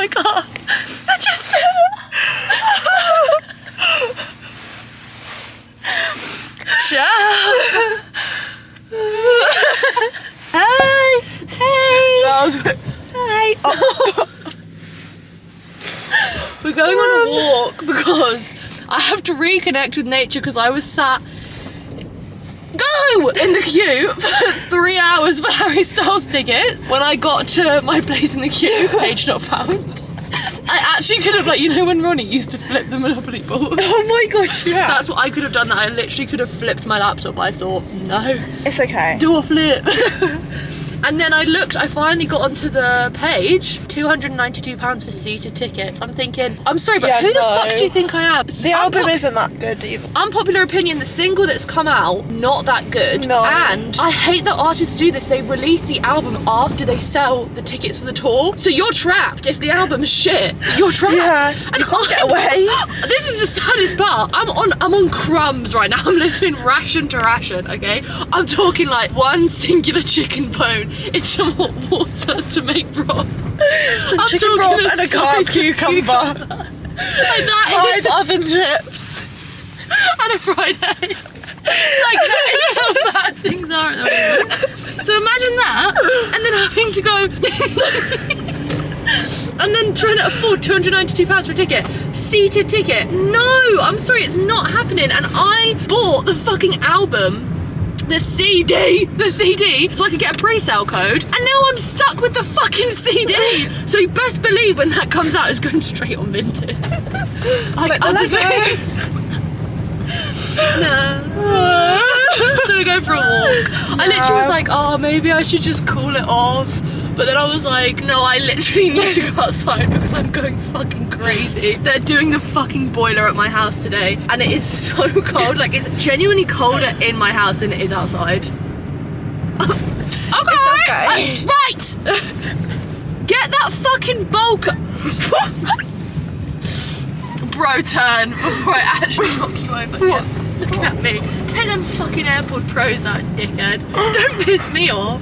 my car. I just ciao. Hey. Hey. Hey. Oh. We're going on a walk because I have to reconnect with nature because I was sat in the queue for 3 hours for Harry Styles tickets. When I got to my place in the queue, page not found. I actually could have, like, you know when Ronnie used to flip the Monopoly board? Oh my god, yeah. That's what I could have done. That I literally could have flipped my laptop, but I thought, no. It's okay. Do a flip. And then I finally got onto the page, £292 for seated tickets. I'm thinking, I'm sorry, but who the fuck do you think I am? The album isn't that good either. Unpopular opinion, the single that's come out, not that good. No. And I hate that artists do this. They release the album after they sell the tickets for the tour. So you're trapped. If the album's shit, you're trapped. Yeah, and you can't get away. This is the saddest part. I'm on crumbs right now. I'm living ration to ration, okay? I'm talking like one singular chicken bone in some hot water to make broth. Some chicken broth and a carved cucumber. Like that. 5 oven chips. And a fried egg. Like, that is how bad things are at the moment. So imagine that, and then having to go and then trying to afford £292 for a ticket. Seated ticket. No, I'm sorry, it's not happening. And I bought the fucking album, the CD, so I could get a pre-sale code, and now I'm stuck with the fucking CD. So you best believe when that comes out, it's going straight on Vinted. Like, no. So we go for a walk. I literally was like, oh, maybe I should just call it off. But then I was like, no, I literally need to go outside because I'm going fucking crazy. They're doing the fucking boiler at my house today, and it is so cold. Like, it's genuinely colder in my house than it is outside. Okay. Right. Get that fucking bulk. Bro turn before I actually knock you over. Yeah. Look at me. Take them fucking AirPod Pros out, dickhead. Don't piss me off.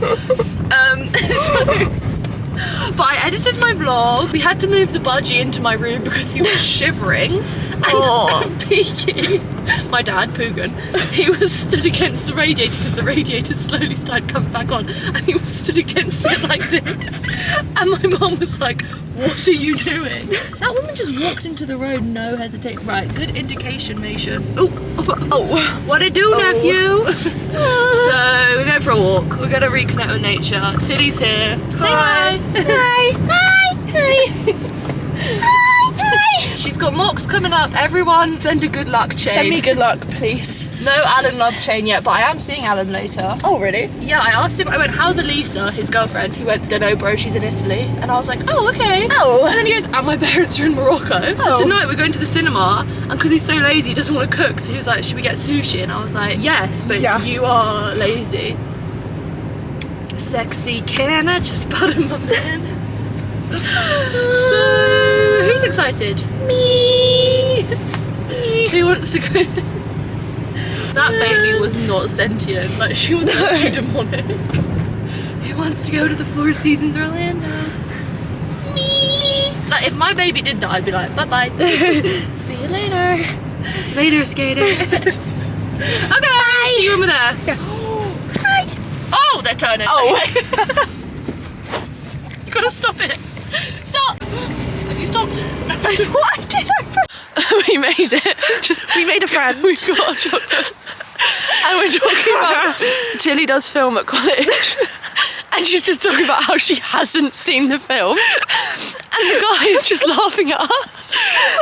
But I edited my vlog. We had to move the budgie into my room because he was shivering. And Peaky, my dad, Poogan, he was stood against the radiator because the radiator slowly started coming back on, and he was stood against it like this. And my mum was like, what are you doing? That woman just walked into the road, no hesitation. Right, good indication, Nation. Oh. What I do, nephew? So we're going for a walk. We're going to reconnect with nature. Tilly's here. Say hi. Hi. Hi. Hi. She's got mocks coming up. Everyone send a good luck chain. Send me good luck, please. No Alan love chain yet, but I am seeing Alan later. Oh, really? Yeah, I asked him, I went, how's Elisa, his girlfriend? He went, dunno bro, she's in Italy. And I was like, oh, okay. Oh. And then he goes, and my parents are in Morocco. So tonight we're going to the cinema, and because he's so lazy, he doesn't want to cook, so he was like, should we get sushi? And I was like, yes, but you are lazy. Sexy, can I just butter my man? So, who's excited? Me. Who wants to go? That baby was not sentient. Like, she was actually demonic. Who wants to go to the Four Seasons Orlando? Me. Like, if my baby did that, I'd be like, bye-bye. See you later. Later, skater. Okay, bye. See you over there. Yeah. Hi. Oh, they're turning. Oh. Okay. You gotta stop it. Stop! Have you stopped it? What did I? We made it. We made a friend. We got a chocolate. And we're talking about Tilly does film at college. And she's just talking about how she hasn't seen the film. And the guy is just laughing at us.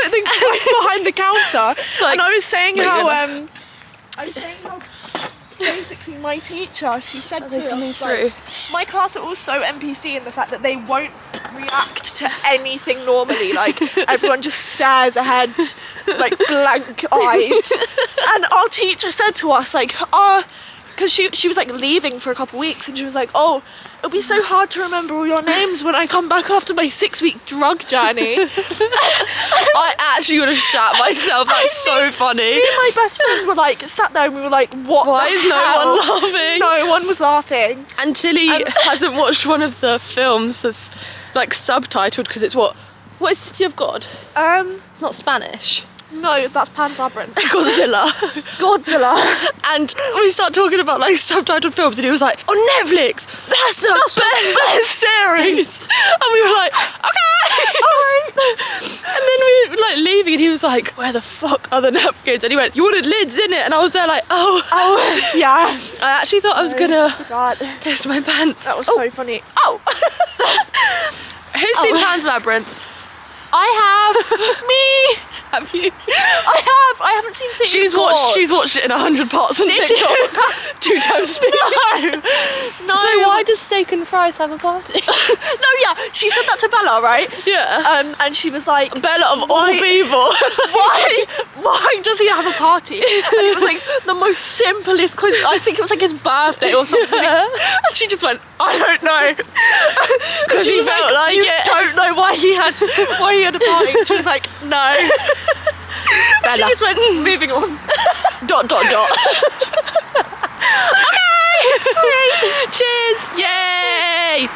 Like the guy behind the counter. Like, and I was saying how basically my teacher, she said to us, like, my class are all so NPC in the fact that they won't react to anything normally. Like, everyone just stares ahead, like, blank-eyed. And our teacher said to us, like, because she was like leaving for a couple of weeks, and she was like, oh, it'll be so hard to remember all your names when I come back after my 6-week drug journey. I actually would have shat myself. That's so funny. Me and my best friend were like, sat there and we were like, what? Why is no one laughing? No one was laughing. And Tilly hasn't watched one of the films that's like subtitled because it's what, What is City of God? It's not Spanish. No, that's Pan's Labyrinth. Godzilla. And we start talking about like subtitled films, and he was like, on Netflix, that's the best series. And we were like, okay, alright. And then we were like leaving, and he was like, where the fuck are the napkins? And he went, you wanted lids in it? And I was there like, oh yeah. I actually thought I was gonna piss my pants. That was so funny. Who's seen Pan's Labyrinth? I have. Me. Have you? I haven't seen City She's of God. watched it in 100 parts on TikTok. 2 times speed. No. So why does steak and fries have a party? No, yeah. She said that to Bella, right? Yeah. And she was like, Bella of all people. why does he have a party? And it was like the most simplest quiz. I think it was like his birthday or something. And she just went, I don't know. Because he felt like you it. don't know why he had a party. And she was like, no. Bella. She just went, moving on. ... Okay. Cheers. Yay.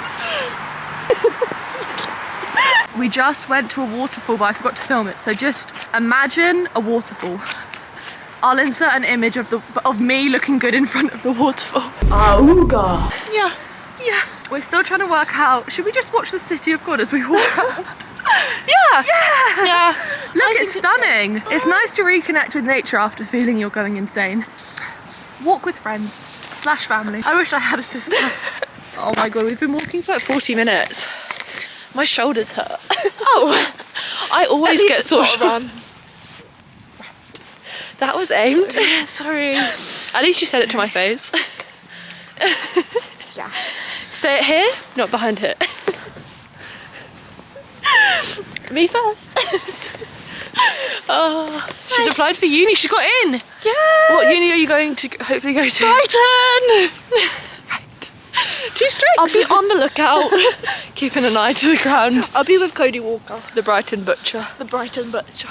We just went to a waterfall, but I forgot to film it. So just imagine a waterfall. I'll insert an image of me looking good in front of the waterfall. Auga. Yeah. We're still trying to work out. Should we just watch the City of God as we walk around? Yeah. Look, it's stunning. It's nice to reconnect with nature after feeling you're going insane. Walk with friends / family. I wish I had a sister. Oh my god, we've been walking for like 40 minutes. My shoulders hurt. I always get sore shoulders. That was aimed. Sorry. At least you said it to my face. Yeah. Say it here, not behind here. Me first. Oh, she's applied for uni. She got in. Yeah. What uni are you going to hopefully go to? Brighton. Right. 2 streaks. I'll be on the lookout. Keeping an eye to the ground. I'll be with Cody Walker. The Brighton Butcher. The Brighton Butcher.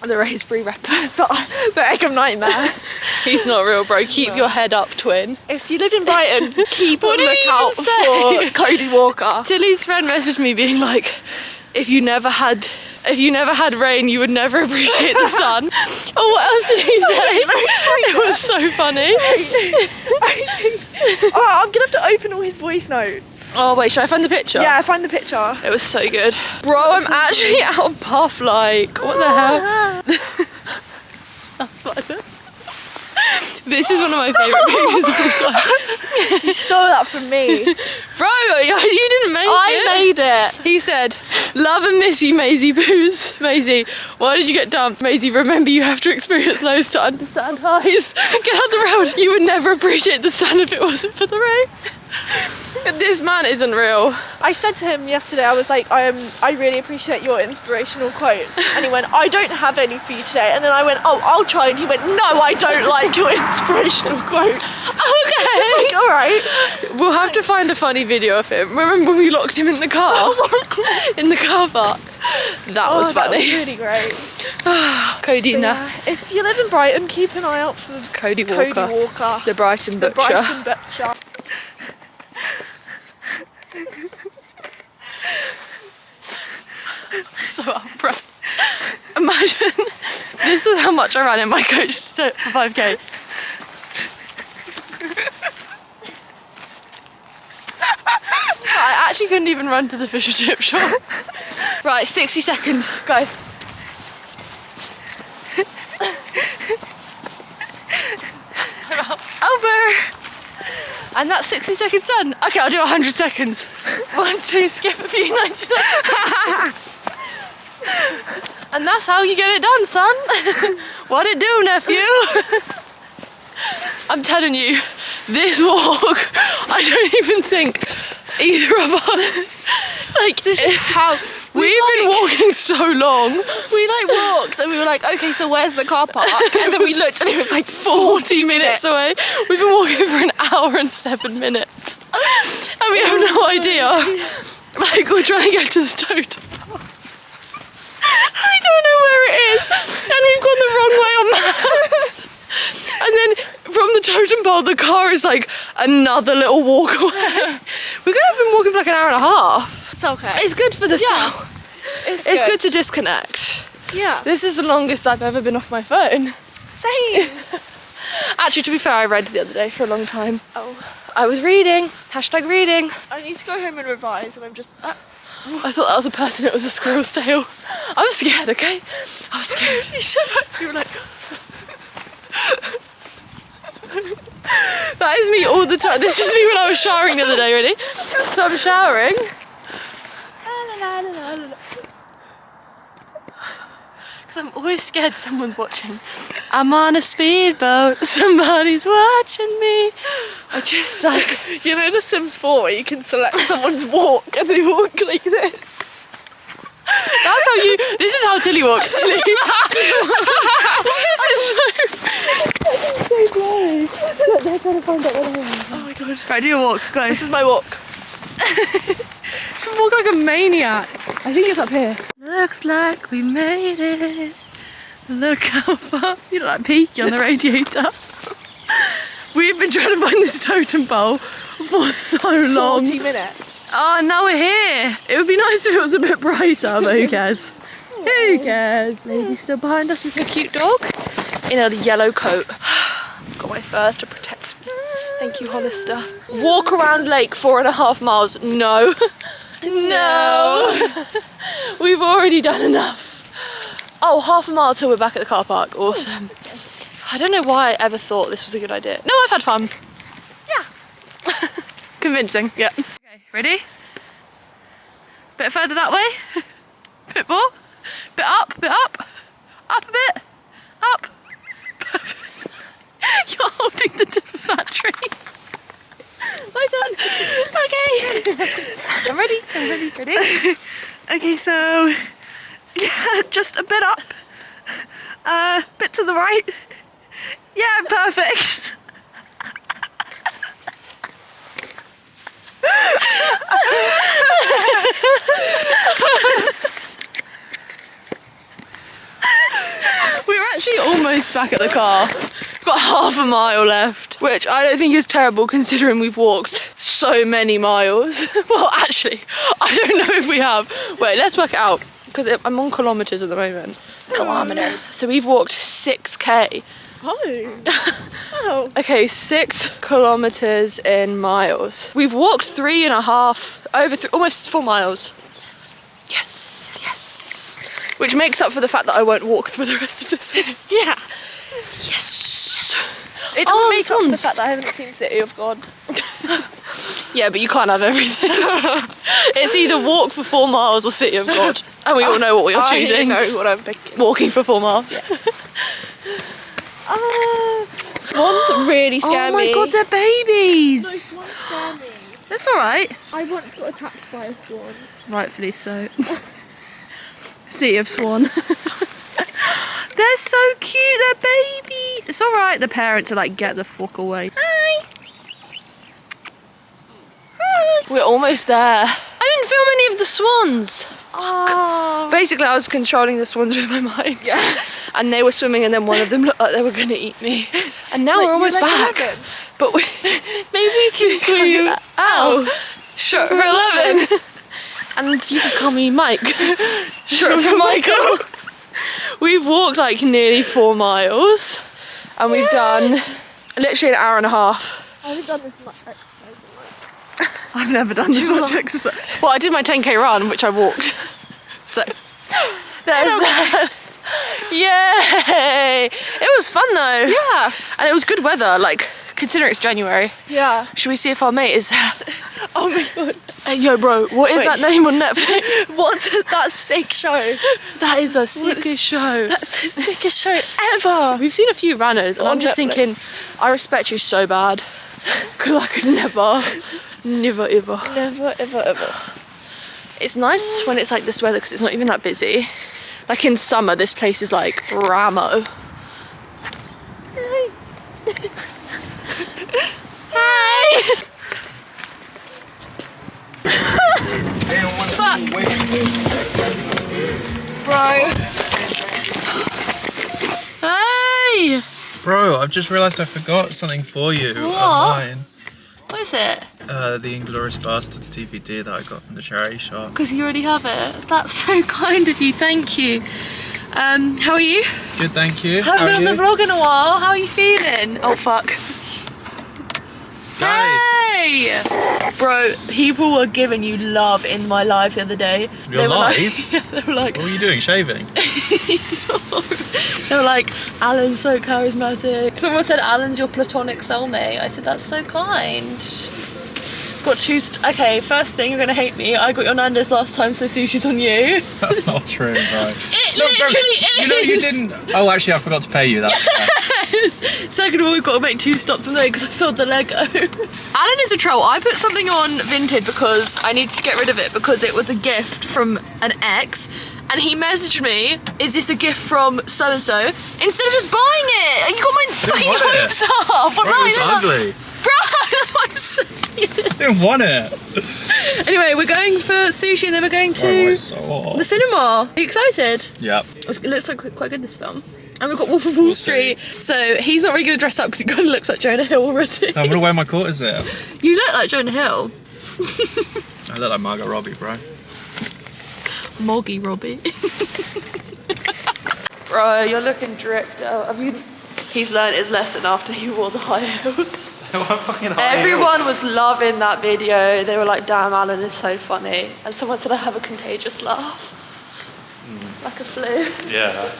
The Raisbury Wrecker. The Egham Nightmare. He's not real, bro. Keep your head up, twin. If you live in Brighton, keep a What did he lookout even say? for Cody Walker. Tilly's friend messaged me being like, if you never had rain, you would never appreciate the sun. Oh, what else did he say? It was so funny. Oh, I'm gonna have to open all his voice notes. Oh wait, should I find the picture? Yeah, find the picture. It was so good. Bro, I'm actually out of puff, like, what the hell? That's fun. This is one of my favourite pictures of all time. You stole that from me. Bro, you didn't make it. I made it. He said, love and miss you, Maisie Boos. Maisie, why did you get dumped? Maisie, remember you have to experience lows to understand highs. Get out the road. You would never appreciate the sun if it wasn't for the rain. This man isn't real. I said to him yesterday, I was like, I really appreciate your inspirational quotes. And he went, I don't have any for you today. And then I went, oh, I'll try. And he went, no, I don't like your inspirational quotes. Okay. Like, all right. We'll have to find a funny video of him. Remember when we locked him in the car? Oh my God. In the car park. That was funny. That was really great. Cody, Yeah. If you live in Brighton, keep an eye out for Cody Walker. The Brighton Butcher. Brighton Butcher. So out of breath. Imagine this was how much I ran in my coach for 5k. I actually couldn't even run to the fish and chip shop. Right, 60 seconds, go. Over. And that's 60 seconds done. Okay, I'll do 100 seconds. 1, 2, skip a few 99. And that's how you get it done, son. What it do, nephew? I'm telling you, this walk, I don't even think either of us, like, this is how we've been walking so long. We like walked and we were like, okay, so where's the car park? And then we looked and it was like 40 minutes away. We've been walking for 1 hour and 7 minutes. And we have no idea. Like, we're trying to get to the totem pole. I don't know where it is. And we've gone the wrong way on maps. And then from the totem pole, the car is like another little walk away. We're gonna have been walking for like 1.5 hours. It's okay. It's good for the sound. It's good to disconnect. Yeah. This is the longest I've ever been off my phone. Same. Actually, to be fair, I read the other day for a long time. Oh. I was reading. Hashtag reading. I need to go home and revise, and I'm just. I thought that was a person. It was a squirrel's tail. I was scared. Okay. I was scared. You were like. That is me all the time. This is me when I was showering the other day. Ready? So I'm showering. I'm always scared someone's watching. I'm on a speedboat, somebody's watching me. I just like, You know the Sims 4 where you can select someone's walk and they walk like this? that's how you, this is how Tilly walks. Tilly. This is so blurry. Look, they're trying to find out what I am. Oh my god. Right, do your walk, go. This is my walk. Just walk like a maniac. I think it's up here. Looks like we made it. Look how far. You look like Peaky on the radiator. We've been trying to find this totem pole for so long. 40 minutes. Oh, now we're here. It would be nice if it was a bit brighter, but who cares? Who cares? Lady's still behind us with her cute dog in a yellow coat. Got my fur to protect me. Thank you, Hollister. Walk around lake 4.5 miles. No. No. We've already done enough. Oh, half a mile till we're back at the car park. Awesome. I don't know why I ever thought this was a good idea. No, I've had fun. Yeah. Convincing, yeah. Okay, ready? Bit further that way. Bit more. Bit up, bit up. Up a bit. Up. You're holding the tip of that tree. My turn. Okay. I'm ready. Ready? Okay, so. Yeah, just a bit up. Bit to the right. Yeah, perfect. We're actually almost back at the car. We've got half a mile left, which I don't think is terrible considering we've walked so many miles. Well, actually, I don't know if we have. Wait, let's work it out because I'm on kilometres at the moment. Kilometres. So we've walked 6k. Oh. Oh. Okay, 6 kilometres in miles. We've walked 3.5, almost 4 miles. Yes, yes. Which makes up for the fact that I won't walk for the rest of this week. Yeah. Yes. It doesn't make up for the fact that I haven't seen City of God. Yeah, but you can't have everything. It's either walk for 4 miles or City of God. And we all know what you're choosing. I know what I'm picking. Walking for 4 miles. Yeah. Swans really scare me. Oh my god, they're babies. No, swans scare me. That's alright. I once got attacked by a swan. Rightfully so. Sea of swan. They're so cute, they're babies. It's alright, the parents are like, get the fuck away. Hi. Hi. We're almost there. I didn't film any of the swans. Oh. Basically, I was controlling the swans with my mind. Yeah. And they were swimming and then one of them looked like they were going to eat me. And now we're almost back. 11. But Maybe we can call you Al. Short for 11. And you can call me Mike. Short for Michael. We've walked like nearly 4 miles. And we've done literally an hour and a half. I haven't done this much exercise in life. I've never done this much exercise. Well, I did my 10k run, which I walked. So, there's that. Yay! It was fun though. Yeah. And it was good weather, like, considering it's January. Yeah. Should we see if our mate is there? Oh my god. Hey, yo bro, what is that name on Netflix? What's that sick show? That is a sickest show. That's the sickest show ever. We've seen a few runners and On I'm just Netflix. thinking, I respect you so bad. Because I could never ever. Never, ever, ever. It's nice when it's like this weather because it's not even that busy. Like in summer, this place is like Ramo. Hi. Hi. Bro. Hey. Bro, I've just realised I forgot something for you online. What is it? The Inglourious Bastards DVD that I got from the charity shop. Because you already have it. That's so kind of you, thank you. How are you? Good, thank you. Haven't been on the vlog in a while. How are you feeling? Oh fuck. Guys. Hey! Bro, people were giving you love in my live the other day. Your live? Yeah, they were like... What were you doing, shaving? They were like, Alan's so charismatic. Someone said, Alan's your platonic soulmate. I said, that's so kind. Got two... Okay, first thing, you're going to hate me. I got your Nando's last time, so sushi's on you. That's not true, bro. It literally is! You know you didn't... Oh, actually, I forgot to pay you. That's Yes! Second of all, we've got to make 2 stops on there because I sold the Lego. Alan is a troll. I put something on Vinted because I needed to get rid of it because it was a gift from an ex. And he messaged me, is this a gift from so-and-so? Instead of just buying it! You got my fucking hopes up! Bro, it was ugly. Bro, that's what I'm saying. I didn't want it. Anyway, we're going for sushi and then we're going to the cinema. Are you excited? Yeah. It looks like quite good, this film. And we've got Wolf of Wall Street. So he's not really going to dress up because he kind of looks like Jonah Hill already. I'm going to wear my quarter-zip. You look like Jonah Hill. I look like Margot Robbie, bro. Moggy Robbie. Bro, you're looking dripped out. Have you... He's learned his lesson after he wore the high heels. They weren't fucking high Everyone was loving that video. They were like, damn, Alan is so funny. And someone said I have a contagious laugh. Like a flu. Yeah.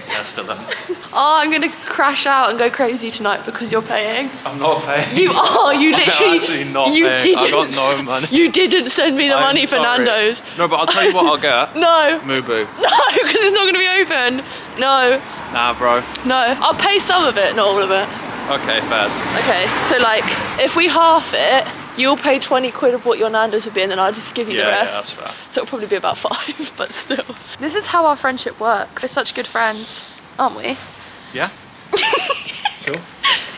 Pestilence. Oh, I'm gonna crash out and go crazy tonight because you're paying. I'm not paying. You are, you literally... I'm actually not you paying. I didn't- got no money. You didn't send me the I'm money for sorry. Nando's. No, but I'll tell you what I'll get. No. Mubu. No, because it's not gonna be open. No. Nah, bro. No. I'll pay some of it, not all of it. Okay, fairs. Okay, so like, if we half it, you'll pay 20 quid of what your Nando's would be and then I'll just give you the rest. Yeah, that's fair. So it'll probably be about 5, but still. This is how our friendship works. We're such good friends, aren't we? Yeah? Sure.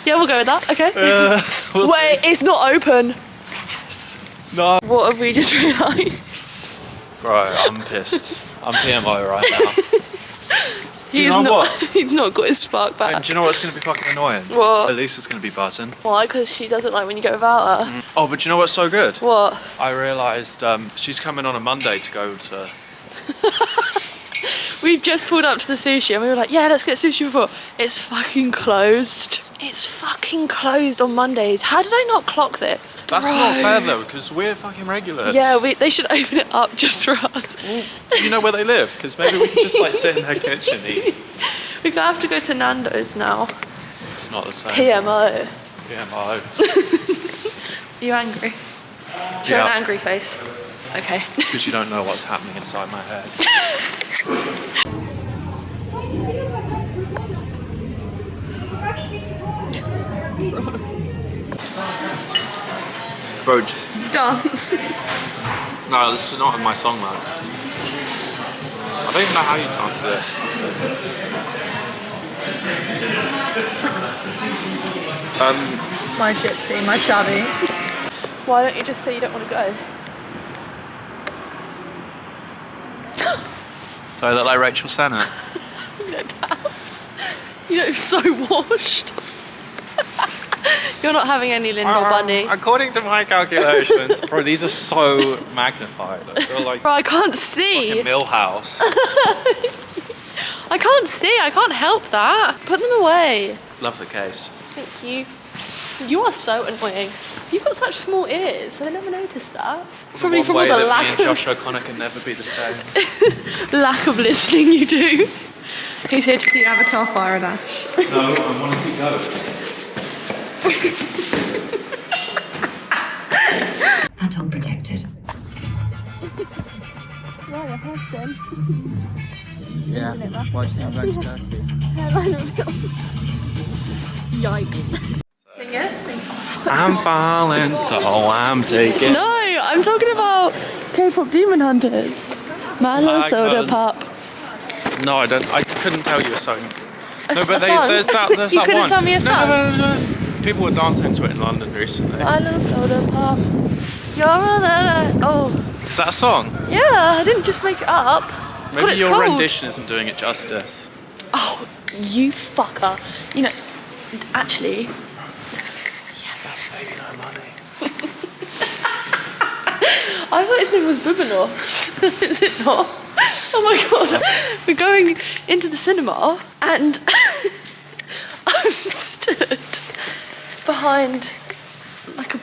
Yeah, we'll go with that, okay. We'll Wait, it's not open. see. No. What have we just realised? Bro, I'm pissed. I'm PMO right now. He's know not, what? He's not got his spark back. And do you know what's going to be fucking annoying? What? Elisa's going to be buzzing. Why? Because she doesn't like when you go without her. Oh, but do you know what's so good? What? I realised she's coming on a Monday to go to... We've just pulled up to the sushi and we were like, yeah, let's get sushi before. It's fucking closed. It's fucking closed on Mondays. How did I not clock this? That's Bro. not fair though, because we're fucking regulars. Yeah, they should open it up just for us. Well, do you know where they live? Because maybe we can just like sit in their kitchen and eat. We're gonna have to go to Nando's now. It's not the same. PMO. PMO. Are you angry? Show an angry face. Okay. Because you don't know what's happening inside my head. Bro, Dance. no, this is not in my song, man. I don't even know how you dance to this. My gypsy, my chubby. Why don't you just say you don't want to go? So I look like Rachel Sennett. No doubt. You look so washed. You're not having any Lindor bunny. According to my calculations, bro, these are so magnified. I feel like Bro, I can't see. Millhouse. I can't see. I can't help that. Put them away. Love the case. Thank you. You are so annoying. You've got such small ears. I never noticed that. Probably One from all way the that me lack and Josh O'Connor can never be the same. lack of listening you do. He's here to see Avatar Fire and Ash. No, I want to see Ghost. Atom protected. Right, a person. Yeah. Why do you think I'm going to Turkey? Yikes. Sing it. Sing it. I'm falling, so I'm taking. No, I'm talking about K-pop Demon Hunters. Milo Soda can't. Pop. No, I don't. I couldn't tell you a song. No, A but song? there's that. There's You that couldn't one. tell me a song? No. People were dancing to it in London recently. Milo Soda Pop. You're a... Oh. Is that a song? Yeah, I didn't just make it up. Maybe God, it's your cold. rendition isn't doing it justice. Oh, you fucker. You know, actually... That's maybe no money. I thought his name was Bubanos. Is it not? Oh my god. We're going into the cinema and I'm stood behind like a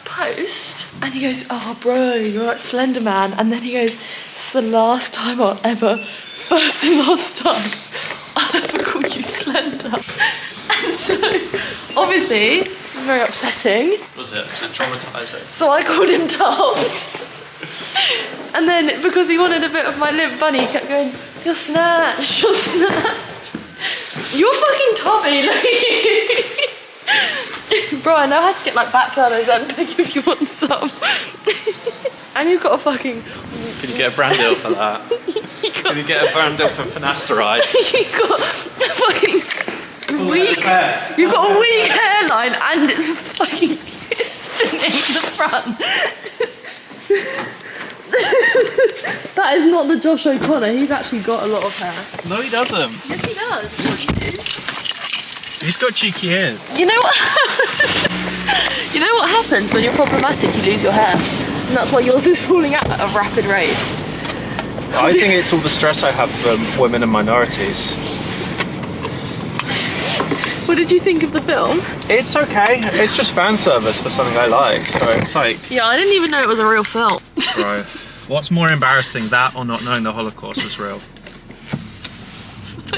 post and he goes, oh bro, you're like Slender Man. And then he goes, it's the last time I'll ever, first and last time I'll ever call you Slender. And so obviously very upsetting. Was it traumatizing? So I called him Tubbs. And then because he wanted a bit of my limp bunny, he kept going, you're Snatch, you're Snatch. You're fucking Tubby, look at you. Bro, I know how to get like background Ozempic if you want some. And you've got a fucking... Can you get a brand deal for that? Can you get a brand deal for finasteride? You've got a fucking weak... You've got a weak hairline and it's fucking... It's thinning the front. That is not the Josh O'Connor. He's actually got a lot of hair. No, he doesn't. Yes, he does. What do you do? He's got cheeky ears. You know what? You know what happens when you're problematic? You lose your hair, and that's why yours is falling out at a rapid rate. I think it's all the stress I have from women and minorities. What did you think of the film? It's okay. It's just fan service for something I like. So it's like... Yeah, I didn't even know it was a real film. Right. What's more embarrassing, that or not knowing the Holocaust was real?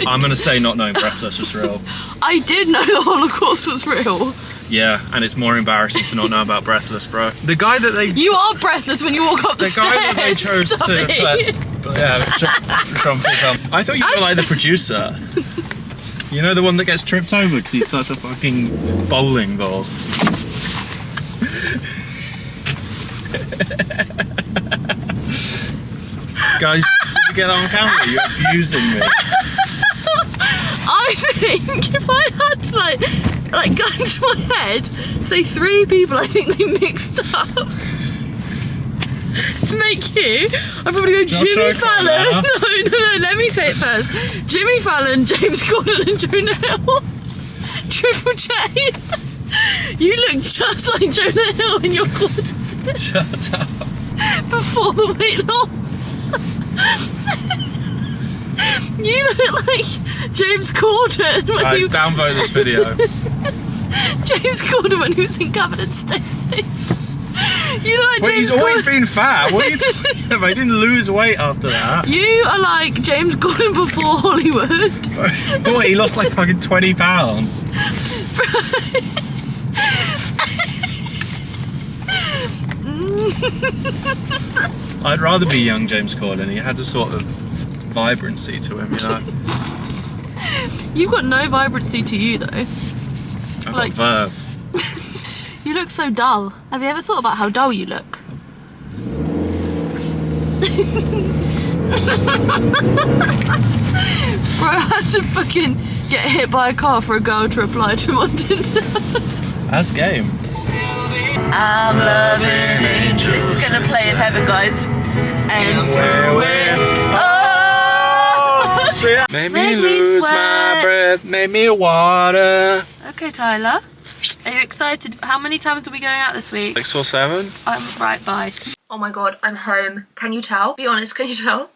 I'm going to say not knowing Breathless was real. I did know the Holocaust was real. Yeah, and it's more embarrassing to not know about Breathless, bro. The guy that they... You are breathless when you walk up the stairs. The guy that they chose to... I thought you were like the producer. You know the one that gets tripped over because he's such a fucking bowling ball. Guys, did you get on camera? You're abusing me. I think if I had to like go into my head, say 3 people I think they mixed up to make you, I'd probably go Jimmy Fallon. No, let me say it first. Jimmy Fallon, James Corden and Jonah Hill. Triple J. You look just like Jonah Hill in your quarters. Shut up. Before the weight loss. You look like James Corden when Guys, downvote this video. James Corden when he was in Covenant Stacey. You look like Wait, James he's always Corden. been fat. What are you talking about? He didn't lose weight after that. You are like James Corden before Hollywood. What, he lost like fucking 20 pounds. I'd rather be young James Corden. He had a sort of vibrancy to him, you know. You've got no vibrancy to you though. I've Like- got verve. You look so dull. Have you ever thought about how dull you look? Bro, I had to fucking get hit by a car for a girl to reply to him on Tinder. That's game. I'm loving angels. This is gonna play in heaven, guys. And through it, oh! Made Make me me lose sweat. my breath, made me water. Okay, Tyler. Are you excited? How many times are we going out this week? 6 or 7? I'm right by. Oh my god, I'm home. Can you tell? Be honest, can you tell?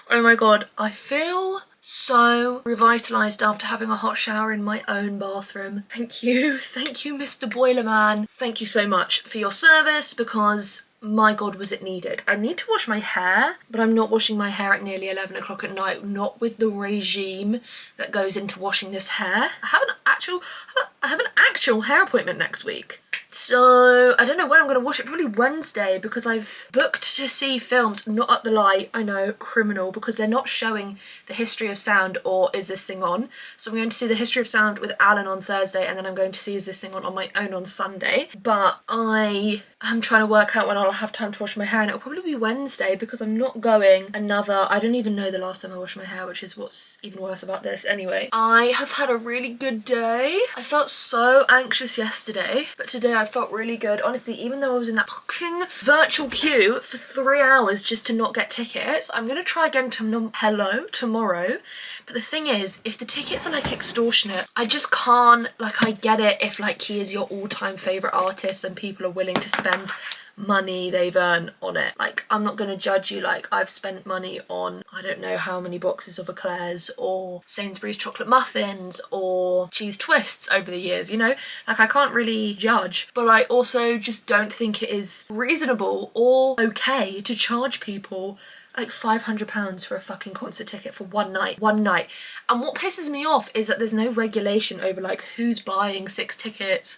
Oh my god, I feel so revitalised after having a hot shower in my own bathroom. Thank you, Mr. Boiler Man. Thank you so much for your service because my god was it needed. I need to wash my hair, but I'm not washing my hair at nearly 11 o'clock at night, not with the regime that goes into washing this hair. I have an actual hair appointment next week. So I don't know when I'm going to wash it, probably Wednesday, because I've booked to see films, not at the Light, I know, criminal, because they're not showing The History of Sound or Is This Thing On. So I'm going to see The History of Sound with Alan on Thursday, and then I'm going to see Is This Thing On my own on Sunday. But I'm trying to work out when I'll have time to wash my hair, and it'll probably be Wednesday because I'm not going I don't even know the last time I washed my hair, which is what's even worse about this. Anyway, I have had a really good day. I felt so anxious yesterday, but today I felt really good. Honestly, even though I was in that fucking virtual queue for 3 hours just to not get tickets, I'm gonna try again tomorrow. But the thing is, if the tickets are like extortionate, I just can't, like, I get it if like he is your all-time favourite artist and people are willing to spend money they've earned on it. Like, I'm not going to judge you. Like, I've spent money on, I don't know how many boxes of eclairs or Sainsbury's chocolate muffins or cheese twists over the years, you know? Like, I can't really judge, but I also just don't think it is reasonable or okay to charge people like £500 for a fucking concert ticket for one night. And what pisses me off is that there's no regulation over like who's buying 6 tickets,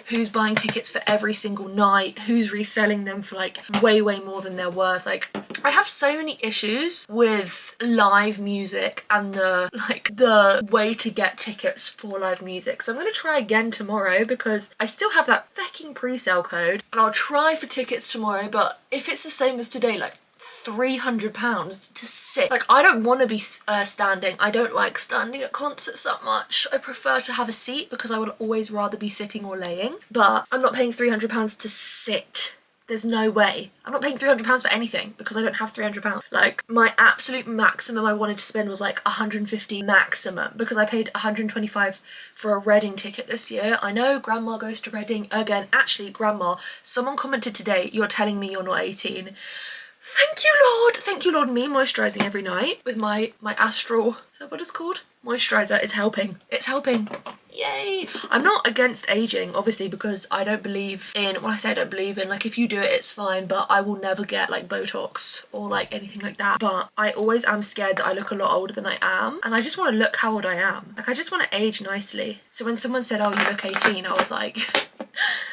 who's buying tickets for every single night, who's reselling them for like way more than they're worth. Like, I have so many issues with live music and the way to get tickets for live music. So I'm gonna try again tomorrow because I still have that fucking pre-sale code, and I'll try for tickets tomorrow. But if it's the same as today, like £300 to sit. Like, I don't want to be standing. I don't like standing at concerts that much. I prefer to have a seat because I would always rather be sitting or laying. But I'm not paying £300 to sit. There's no way. I'm not paying £300 for anything because I don't have £300. Like, my absolute maximum I wanted to spend was like 150 maximum because I paid 125 for a Reading ticket this year. I know Grandma goes to Reading again. Actually, Grandma, someone commented today, you're telling me you're not 18. Thank you, Lord. Me moisturising every night with my Astral, is that what it's called? Moisturiser is helping. It's helping. Yay. I'm not against aging, obviously, because I don't believe in, well, I say I don't believe in, like, if you do it, it's fine, but I will never get like Botox or like anything like that. But I always am scared that I look a lot older than I am, and I just want to look how old I am. Like, I just want to age nicely. So when someone said, oh, you look 18, I was like,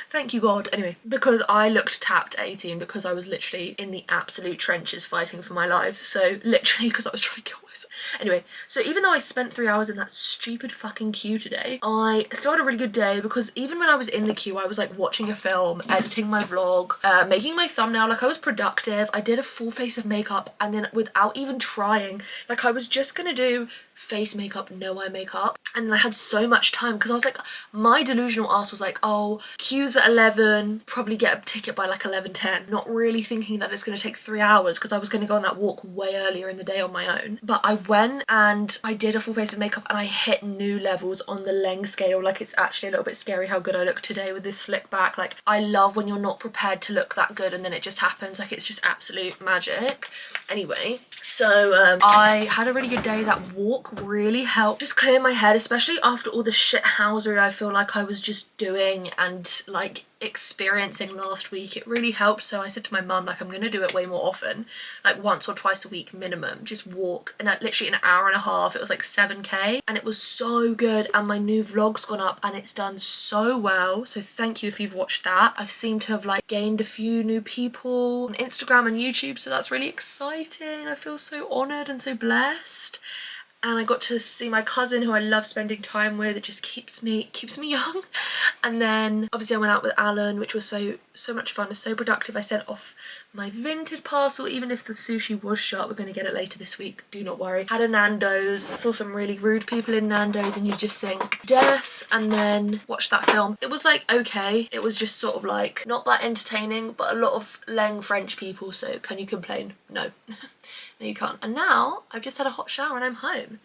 thank you, God. Anyway, because I looked tapped at 18 because I was literally in the absolute trenches fighting for my life. So literally because I was trying to kill myself. Anyway, so even though I spent 3 hours in that stupid fucking queue today, I still had a really good day because even when I was in the queue, I was like watching a film, editing my vlog, making my thumbnail. Like, I was productive. I did a full face of makeup, and then without even trying, like, I was just gonna do face makeup, no eye makeup, and then I had so much time because I was like, my delusional ass was like, oh, queues at 11, probably get a ticket by like 11:10, not really thinking that it's going to take 3 hours because I was going to go on that walk way earlier in the day on my own. But I went and I did a full face of makeup and I hit new levels on the Leng scale. Like, it's actually a little bit scary how good I look today with this slick back. Like, I love when you're not prepared to look that good and then it just happens. Like, it's just absolute magic. Anyway, so I had a really good day. That walk really helped just clear my head, especially after all the shithousery I feel like I was just doing and like experiencing last week. It really helped. So I said to my mum, like, I'm gonna do it way more often, like once or twice a week minimum, just walk. And literally an hour and a half, it was like 7k, and it was so good. And my new vlog's gone up and it's done so well, so thank you if you've watched that. I seem to have like gained a few new people on Instagram and YouTube, so that's really exciting. I feel so honoured and so blessed. And I got to see my cousin, who I love spending time with. It just keeps me young. And then obviously I went out with Alan, which was so much fun. It's so productive. I sent off my Vinted parcel. Even if the sushi was shut, we're going to get it later this week, do not worry. Had a Nando's, saw some really rude people in Nando's, and you just think death. And then watched that film. It was like okay, it was just sort of like not that entertaining, but a lot of Leng French people, so can you complain? No. No, you can't. And now I've just had a hot shower and I'm home.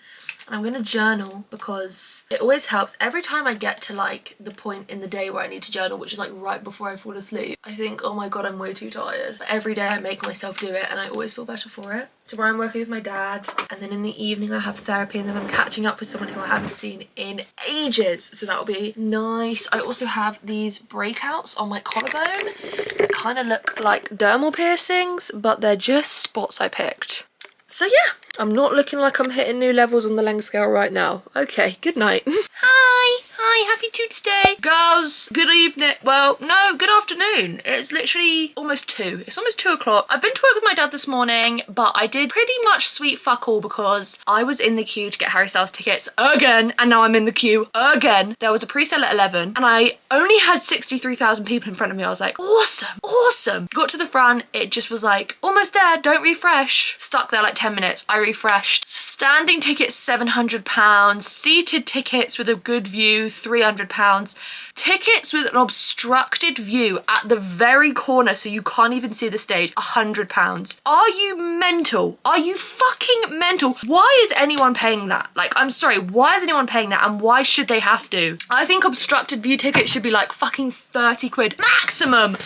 And I'm going to journal because it always helps. Every time I get to like the point in the day where I need to journal, which is like right before I fall asleep, I think, oh my God, I'm way too tired. But every day I make myself do it and I always feel better for it. Tomorrow I'm working with my dad, and then in the evening I have therapy, and then I'm catching up with someone who I haven't seen in ages. So that'll be nice. I also have these breakouts on my collarbone that kind of look like dermal piercings, but they're just spots I picked. So yeah, I'm not looking like I'm hitting new levels on the Leng scale right now. Okay, good night. Hi, happy Tuesday. Girls, good evening. Well, no, good afternoon. It's literally almost 2. It's almost 2 o'clock. I've been to work with my dad this morning, but I did pretty much sweet fuck all because I was in the queue to get Harry Styles tickets again, and now I'm in the queue again. There was a pre-sale at 11, and I only had 63,000 people in front of me. I was like, awesome. Got to the front, it just was like, almost there, don't refresh. Stuck there like 10 minutes. I refreshed. Standing tickets, £700. Seated tickets with a good view, £300. Tickets with an obstructed view at the very corner so you can't even see the stage, £100. Are you mental? Are you fucking mental? Why is anyone paying that? Like, I'm sorry, why is anyone paying that, and why should they have to? I think obstructed view tickets should be like fucking 30 quid maximum.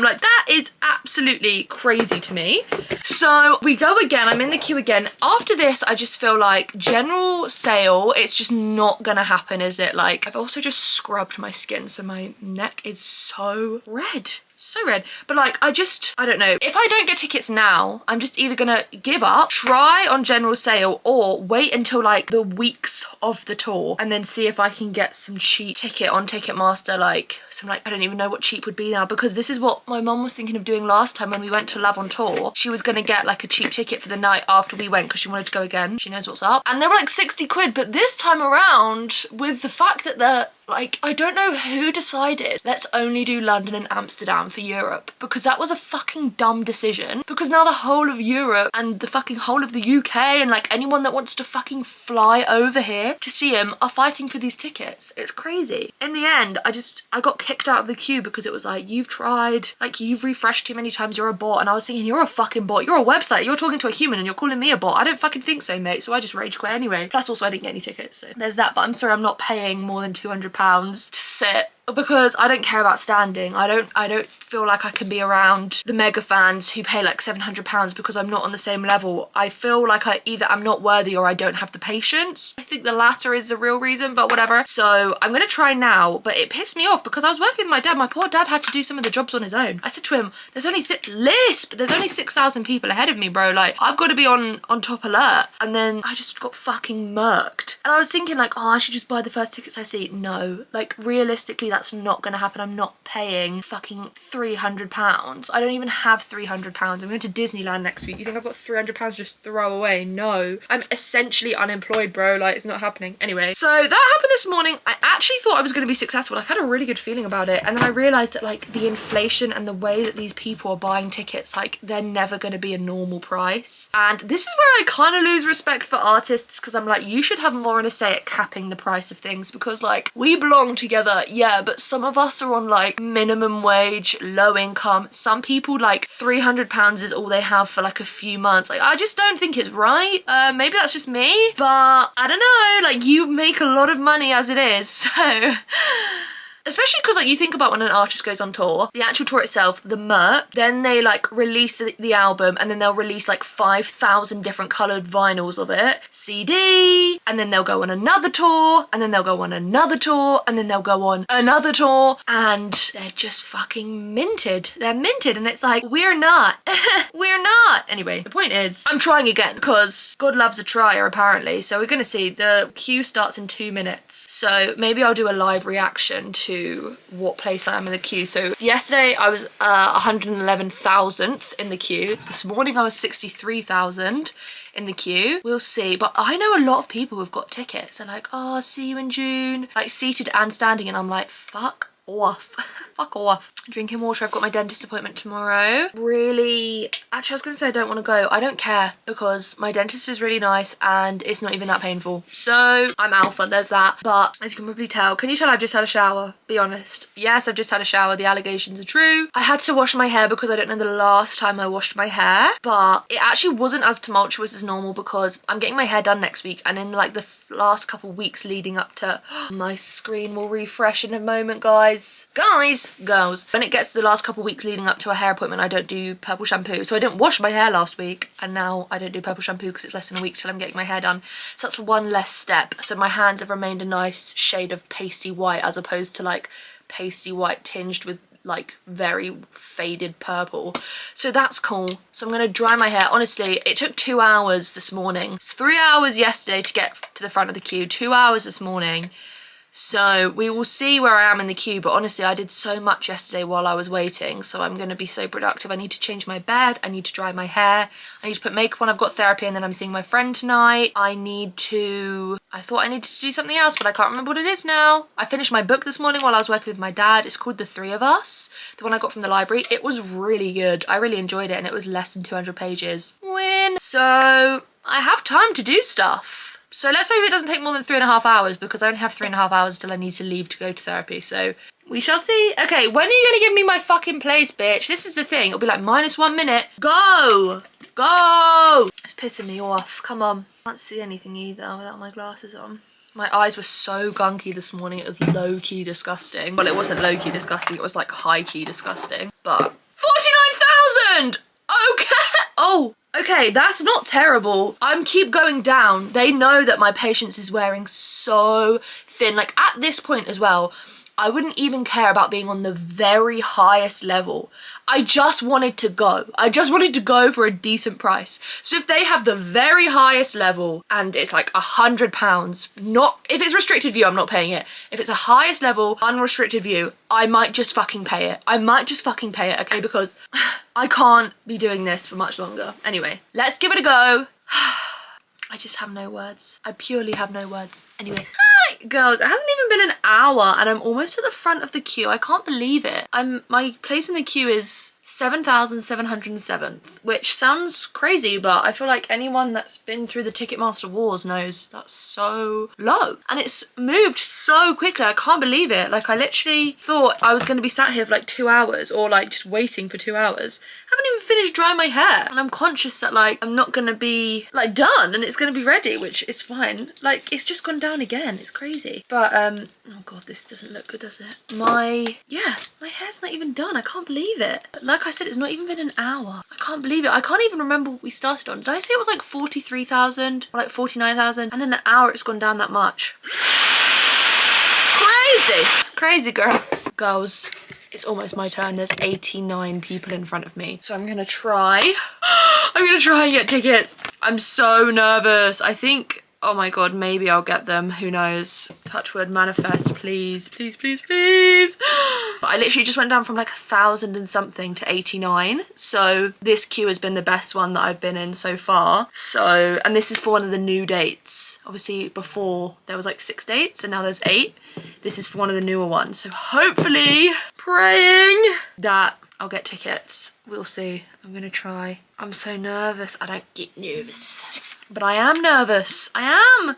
Like, that is absolutely crazy to me. So we go again, I'm in the queue again. After this, I just feel like general sale, it's just not gonna happen, is it? Like, I've also just scrubbed my skin, so my neck is so red. So red. But like, I don't know. If I don't get tickets now, I'm just either gonna give up, try on general sale, or wait until like the weeks of the tour and then see if I can get some cheap ticket on Ticketmaster, like some, like, I don't even know what cheap would be now, because this is what my mum was thinking of doing last time when we went to Love on Tour. She was gonna get like a cheap ticket for the night after we went because she wanted to go again. She knows what's up. And they were like 60 quid, but this time around, with the fact that they're like, I don't know who decided, let's only do London and Amsterdam for Europe, because that was a fucking dumb decision, because now the whole of Europe and the fucking whole of the UK and like anyone that wants to fucking fly over here to see him are fighting for these tickets. It's crazy. In the end, I got kicked out of the queue because it was like, you've tried, like, you've refreshed too many times, you're a bot. And I was thinking, you're a fucking bot, you're a website, you're talking to a human and you're calling me a bot. I don't fucking think so, mate. So I just rage quit anyway. Plus also I didn't get any tickets, so there's that. But I'm sorry, I'm not paying more than £200 to sit, because I don't care about standing. I don't feel like I can be around the mega fans who pay like £700 because I'm not on the same level. I feel like either I'm not worthy or I don't have the patience. I think the latter is the real reason, but whatever. So I'm gonna try now, but it pissed me off because I was working with my dad. My poor dad had to do some of the jobs on his own. I said to him, there's only 6,000 people ahead of me, bro. Like, I've got to be on top alert. And then I just got fucking murked. And I was thinking like, oh, I should just buy the first tickets I see. No, like, realistically, that's not gonna happen. I'm not paying fucking £300. I don't even have £300. I'm going to Disneyland next week. You think I've got £300 just throw away? No. I'm essentially unemployed, bro. Like, it's not happening. Anyway, so that happened this morning. I actually thought I was going to be successful. I had a really good feeling about it. And then I realised that like the inflation and the way that these people are buying tickets, like, they're never going to be a normal price. And this is where I kind of lose respect for artists, because I'm like, you should have more of a say at capping the price of things, because like, we belong together, yeah, but some of us are on like minimum wage, low income. Some people, like, £300 is all they have for like a few months. Like, I just don't think it's right. Maybe that's just me, but I don't know, like, you make a lot of money as it is, so especially because like, you think about when an artist goes on tour, the actual tour itself, the merch, then they like release the album, and then they'll release like 5,000 different coloured vinyls of it, CD, and then they'll go on another tour, and then they'll go on another tour, and then they'll go on another tour, and they're just fucking minted. They're minted, and it's like, we're not. We're not. Anyway, the point is, I'm trying again, because God loves a trier apparently, so we're gonna see. The queue starts in 2 minutes, so maybe I'll do a live reaction to what place I am in the queue. So yesterday I was 111,000th in the queue. This morning I was 63,000 in the queue. We'll see. But I know a lot of people who've got tickets. They're like, oh, see you in June. Like, seated and standing. And I'm like, fuck off. Fuck off. Drinking water. I've got my dentist appointment tomorrow. Really, actually I was gonna say I don't want to go. I don't care, because my dentist is really nice and it's not even that painful. So I'm alpha, there's that. But as you can probably tell, can you tell I've just had a shower? Be honest. Yes, I've just had a shower. The allegations are true. I had to wash my hair because I don't know the last time I washed my hair, but it actually wasn't as tumultuous as normal because I'm getting my hair done next week, and in like the last couple weeks leading up to my screen will refresh in a moment, guys. Girls. When it gets to the last couple weeks leading up to a hair appointment, I don't do purple shampoo. So I didn't wash my hair last week, and now I don't do purple shampoo because it's less than a week till I'm getting my hair done. So that's one less step. So my hands have remained a nice shade of pasty white, as opposed to like pasty white tinged with like very faded purple. So that's cool. So I'm gonna dry my hair. Honestly, it took 2 hours this morning. It's 3 hours yesterday to get to the front of the queue, 2 hours this morning. So we will see where I am in the queue, but honestly I did so much yesterday while I was waiting, so I'm going to be so productive. I need to change my bed, I need to dry my hair, I need to put makeup on. I've got therapy and then I'm seeing my friend tonight. I thought I needed to do something else, but I can't remember what it is now. I finished my book this morning while I was working with my dad. It's called The Three of Us, the one I got from the library. It was really good. I really enjoyed it, and it was less than 200 pages. Win! So I have time to do stuff. So let's hope it doesn't take more than 3.5 hours, because I only have 3.5 hours till I need to leave to go to therapy. So we shall see. Okay, when are you gonna give me my fucking place, bitch? This is the thing. It'll be like -1 minute. Go! Go! It's pissing me off. Come on. Can't see anything either without my glasses on. My eyes were so gunky this morning. It was low-key disgusting. Well, it wasn't low-key disgusting. It was like high-key disgusting. But 49,000! Okay. Oh, okay, that's not terrible. I'm keep going down. They know that my patience is wearing so thin. Like, at this point as well, I wouldn't even care about being on the very highest level. I just wanted to go. I just wanted to go for a decent price. So if they have the very highest level and it's like £100, not, if it's restricted view, I'm not paying it. If it's a highest level, unrestricted view, I might just fucking pay it. I might just fucking pay it, okay? Because I can't be doing this for much longer. Anyway, let's give it a go. I just have no words. I purely have no words. Anyway. Hi, girls. It hasn't even been an hour and I'm almost at the front of the queue. I can't believe it. My place in the queue is 7,707th, which sounds crazy, but I feel like anyone that's been through the Ticketmaster wars knows that's so low. And it's moved so quickly. I can't believe it. Like, I literally thought I was going to be sat here for like 2 hours, or like just waiting for 2 hours. I haven't even finished drying my hair. And I'm conscious that like I'm not going to be like done and it's going to be ready, which is fine. Like, it's just gone down again. It's crazy. But, oh God, this doesn't look good, does it? My hair's not even done. I can't believe it. Like I said, it's not even been an hour. I can't believe it. I can't even remember what we started on. Did I say it was like 43,000 or like 49,000? And in an hour it's gone down that much. Crazy. Crazy, girl. Girls, it's almost my turn. There's 89 people in front of me. So I'm gonna try. I'm gonna try and get tickets. I'm so nervous. I think, oh my God, maybe I'll get them. Who knows? Touch wood, manifest, please, please, please, please. But I literally just went down from like 1,000 and something to 89. So this queue has been the best one that I've been in so far. So, and this is for one of the new dates. Obviously before there was like 6 dates and now there's 8. This is for one of the newer ones. So hopefully, praying that I'll get tickets. We'll see. I'm gonna try. I'm so nervous. I don't get nervous. But I am nervous. I am.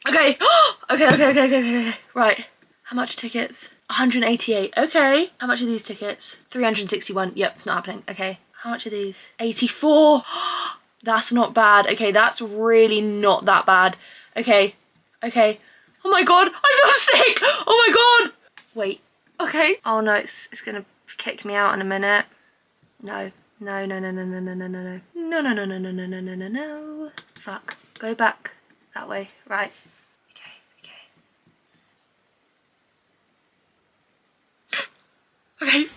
Okay. Okay. Right. How much tickets? 188. Okay. How much are these tickets? 361. Yep, it's not happening. Okay. How much are these? 84. That's not bad. Okay, that's really not that bad. Okay. Okay. Oh my God. I feel sick. Oh my God. Wait. Okay. Oh no, it's gonna kick me out in a minute. No. No. Fuck. Go back that way. Right. Okay.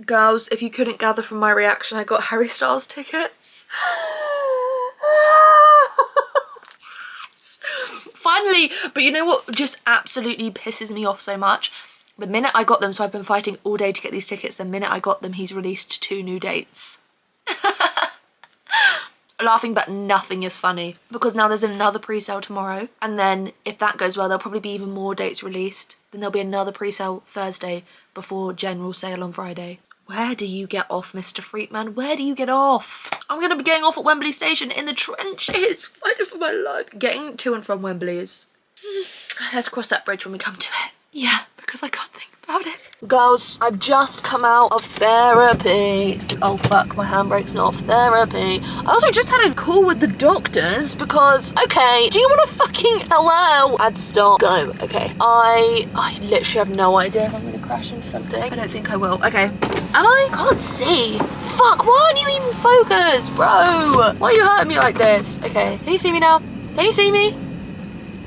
Girls, if you couldn't gather from my reaction, I got Harry Styles tickets. Finally, but you know what just absolutely pisses me off so much? The minute I got them, so I've been fighting all day to get these tickets, the minute I got them, he's released 2 new dates. Laughing, but nothing is funny, because now there's another pre-sale tomorrow, and then if that goes well, there'll probably be even more dates released. Then there'll be another pre-sale Thursday before general sale on Friday. Where do you get off, Mr. Freakman? Where do you get off? I'm gonna be getting off at Wembley Station in the trenches, fighting for my life. Getting to and from Wembley is... Let's cross that bridge when we come to it. Yeah, because I can't think about it. Girls, I've just come out of therapy. Oh fuck, my handbrake's not off. Therapy. I also just had a call with the doctors because, okay, do you want to fucking, hello? Add stop, go. Okay, I literally have no idea if I'm gonna crash into something. I don't think I will. Okay, am I? Can't see. Fuck, why aren't you even focused, bro? Why are you hurting me like this? Okay, can you see me now? Can you see me?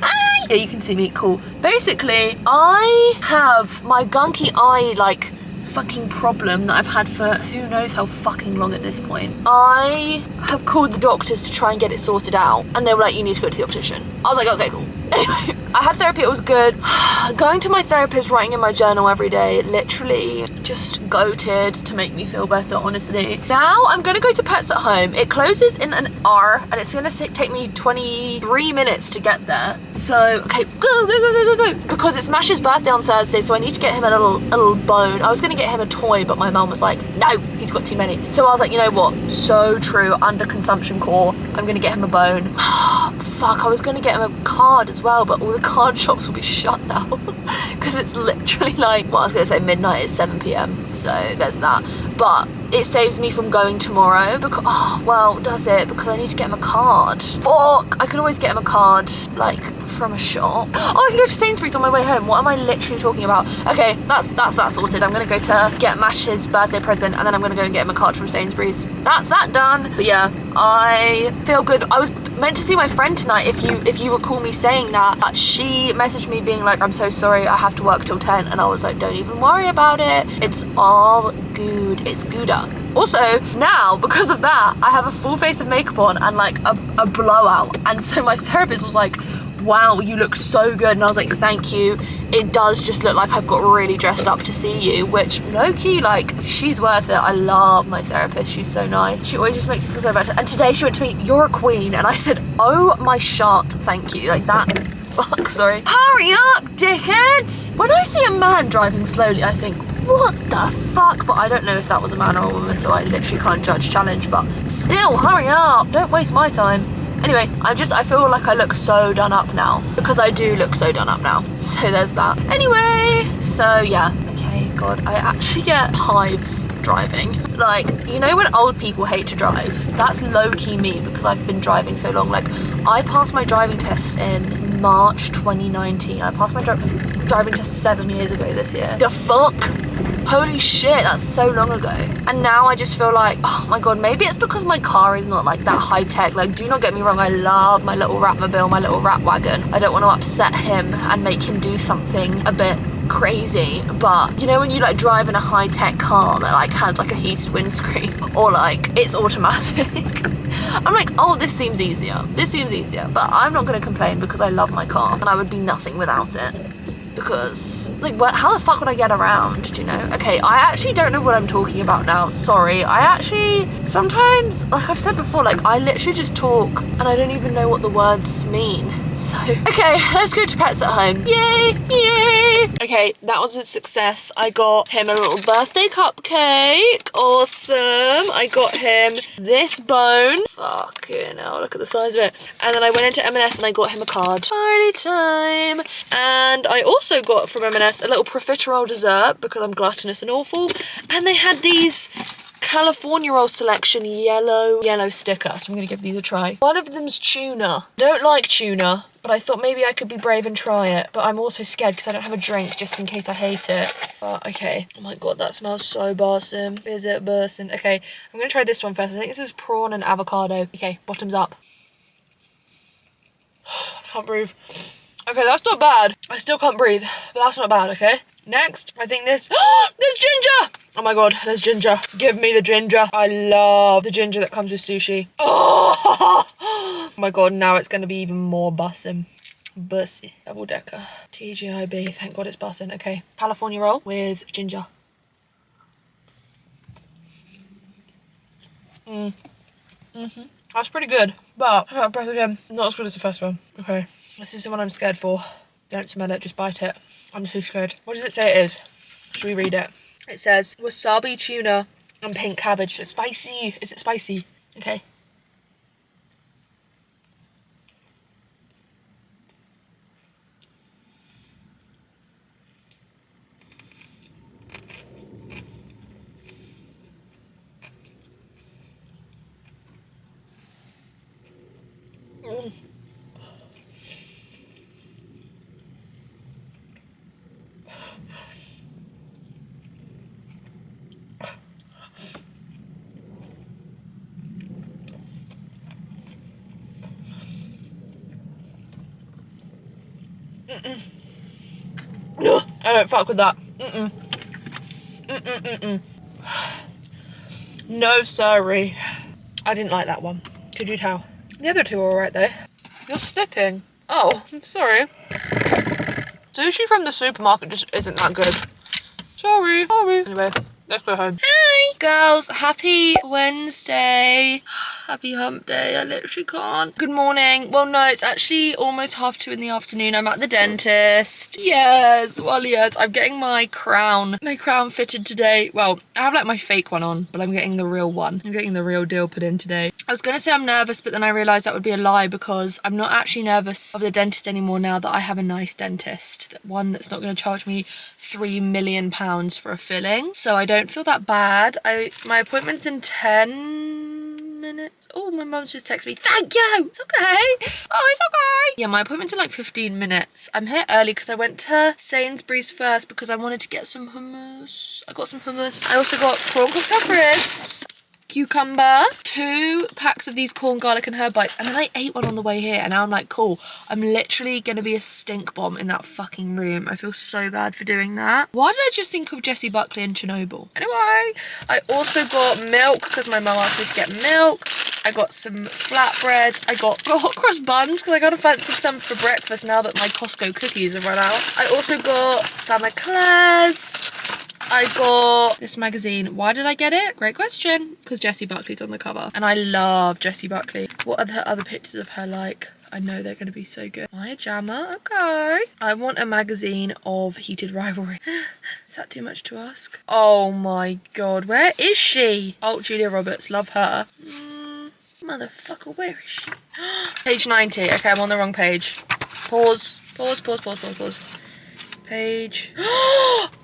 Hi! Yeah, you can see me, cool. Basically, I have my gunky eye, like, fucking problem that I've had for who knows how fucking long at this point. I have called the doctors to try and get it sorted out, and they were like, you need to go to the optician. I was like, okay, cool. Anyway, I had therapy, it was good. Going to my therapist, writing in my journal every day, literally just goated to make me feel better, honestly. Now I'm gonna go to Pets at Home. It closes in an hour and it's gonna take me 23 minutes to get there. So, okay, go. Because it's Mash's birthday on Thursday, so I need to get him a little bone. I was gonna get him a toy, but my mum was like, no, he's got too many. So I was like, you know what? So true, under consumption core. I'm gonna get him a bone. fuck, I was gonna get him a card as well, but all the card shops will be shut now because it's literally like, well, I was gonna say midnight is 7 p.m, so there's that. But it saves me from going tomorrow because, oh, well, does it? Because I need to get him a card. Fuck, I could always get him a card, like, from a shop. Oh, I can go to Sainsbury's on my way home. What am I literally talking about? Okay, that's that sorted. I'm gonna go to get Mash his birthday present, and then I'm gonna go and get him a card from Sainsbury's. That's that done. But yeah, I feel good. I was meant to see my friend tonight, if you recall me saying that. She messaged me being like, I'm so sorry, I have to work till 10, and I was like, don't even worry about it, it's all good, it's gooder. Also, now, because of that, I have a full face of makeup on and like a blowout, and so my therapist was like, wow, you look so good, and I was like, thank you. It does just look like I've got really dressed up to see you, which low-key, like, she's worth it. I love my therapist, she's so nice. She always just makes me feel so better. And today she went to me, you're a queen, and I said, oh my shot, thank you, like that. Fuck, sorry. Hurry up, dickheads! When I see a man driving slowly, I think, what the fuck? But I don't know if that was a man or a woman, so I literally can't judge challenge, but still, hurry up, don't waste my time. Anyway, I feel like I look so done up now, because I do look so done up now. So there's that. Anyway, so yeah, okay, God, I actually get hives driving. Like, you know when old people hate to drive? That's low-key me, because I've been driving so long. Like, I passed my driving test in March 2019. I passed my driving test 7 years ago this year. The fuck? Holy shit, that's so long ago. And now I just feel like, oh my God, maybe it's because my car is not like that high tech. Like, do not get me wrong, I love my little Ratmobile, my little Rat Wagon. I don't want to upset him and make him do something a bit crazy, but you know when you like drive in a high tech car that like has like a heated windscreen, or like it's automatic. I'm like, oh, this seems easier, but I'm not going to complain because I love my car and I would be nothing without it. Because, like, how the fuck would I get around, do you know? Okay, I actually don't know what I'm talking about now, sorry. I actually, sometimes, like I've said before, like, I literally just talk and I don't even know what the words mean. So, okay, let's go to Pets at Home. Yay, yay! Okay, that was a success. I got him a little birthday cupcake. Awesome. I got him this bone. Fucking hell, look at the size of it. And then I went into M&S and I got him a card. Party time. And I also got from M&S a little profiterole dessert because I'm gluttonous and awful. And they had these California roll selection yellow sticker, so I'm gonna give these a try. One of them's tuna. I don't like tuna, but I thought maybe I could be brave and try it. But I'm also scared because I don't have a drink just in case I hate it. But okay. Oh my God, that smells so bossum. Is it bossum? Okay, I'm gonna try this one first. I think this is prawn and avocado. Okay, bottoms up. I can't breathe. Okay, that's not bad. I still can't breathe, but that's not bad, okay? Next, I think this, there's ginger! Oh my God, there's ginger. Give me the ginger. I love the ginger that comes with sushi. Oh my God, now it's gonna be even more bussin'. Bussy, double decker. TGIB, thank God it's bussin'. Okay, California roll with ginger. That's pretty good, but I'm gonna press again. Not as good as the first one. Okay, this is the one I'm scared for. Don't smell it, just bite it. I'm too scared. What does it say it is? Should we read it? It says wasabi tuna and pink cabbage. So it's spicy. Is it spicy? Okay. I don't fuck with that. No, sorry. I didn't like that one. Could you tell? The other two are alright though. You're slipping. Oh, I'm sorry. Sushi from the supermarket just isn't that good. Sorry. Anyway, let's go home. Hi, girls. Happy Wednesday. Happy hump day. I literally can't. Good morning. Well, no, it's actually almost 2:30 in the afternoon. I'm at the dentist. Yes. Well, yes. I'm getting my crown fitted today. Well, I have like my fake one on, but I'm getting the real one. I'm getting the real deal put in today. I was gonna say I'm nervous, but then I realised that would be a lie because I'm not actually nervous of the dentist anymore now that I have a nice dentist. One that's not gonna charge me £3 million for a filling. So I don't feel that bad. My appointment's in 10 minutes. Oh, my mum's just texted me. Thank you! It's okay. Oh, it's okay. Yeah, my appointment's in like 15 minutes. I'm here early because I went to Sainsbury's first because I wanted to get some hummus. I got some hummus. I also got prawn cocktail crisps, cucumber, 2 packs of these corn, garlic and herb bites, and then I ate one on the way here and now I'm like, cool, I'm literally gonna be a stink bomb in that fucking room. I feel so bad for doing that. Why did I just think of Jessie Buckley and Chernobyl? Anyway, I also got milk because my mum asked me to get milk. I got some flatbreads. I got hot cross buns because I got to fancy some for breakfast now that my Costco cookies have run out. I also got some eclairs. I got this magazine. Why did I get it? Great question. Because Jessie Buckley's on the cover. And I love Jessie Buckley. What are the other pictures of her like? I know they're going to be so good. My jammer. Okay. I want a magazine of heated rivalry. Is that too much to ask? Oh my god. Where is she? Oh, Julia Roberts. Love her. Motherfucker, where is she? Page 90. Okay, I'm on the wrong page. Pause. Page.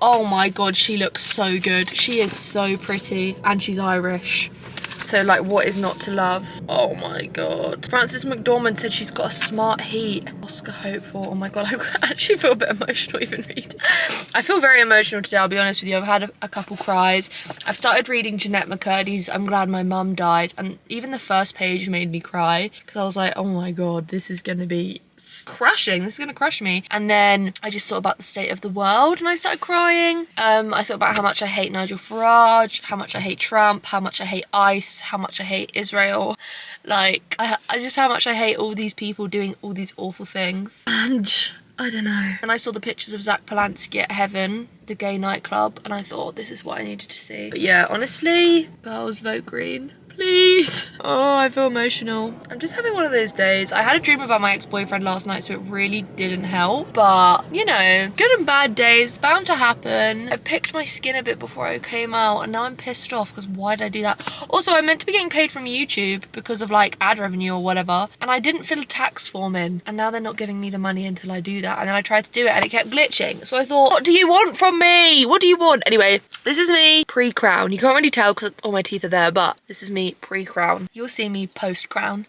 Oh my god, she looks so good. She is so pretty and she's Irish. So like, what is not to love? Oh my god. Frances McDormand said she's got a smart heat. Oscar hopeful. Oh my god, I actually feel a bit emotional even reading. I feel very emotional today, I'll be honest with you. I've had a couple cries. I've started reading Jeanette McCurdy's I'm Glad My Mum Died, and even the first page made me cry because I was like, oh my god, this is gonna be crushing. This is gonna crush me. And then I just thought about the state of the world and I started crying. I thought about how much I hate Nigel Farage, how much I hate Trump, how much I hate ICE, how much I hate Israel. Like, I just how much I hate all these people doing all these awful things. And I don't know. And I saw the pictures of Zach Polanski at Heaven, the gay nightclub, and I thought this is what I needed to see. But yeah, honestly, girls, vote green. Please. Oh, I feel emotional. I'm just having one of those days. I had a dream about my ex-boyfriend last night, so it really didn't help. But, you know, good and bad days, bound to happen. I picked my skin a bit before I came out, and now I'm pissed off because why did I do that? Also, I meant to be getting paid from YouTube because of like ad revenue or whatever, and I didn't fill a tax form in, and now they're not giving me the money until I do that. And then I tried to do it and it kept glitching. So I thought, what do you want from me? What do you want? Anyway, this is me pre-crown. You can't really tell because all my teeth are there, but this is me pre-crown. You'll see me post-crown.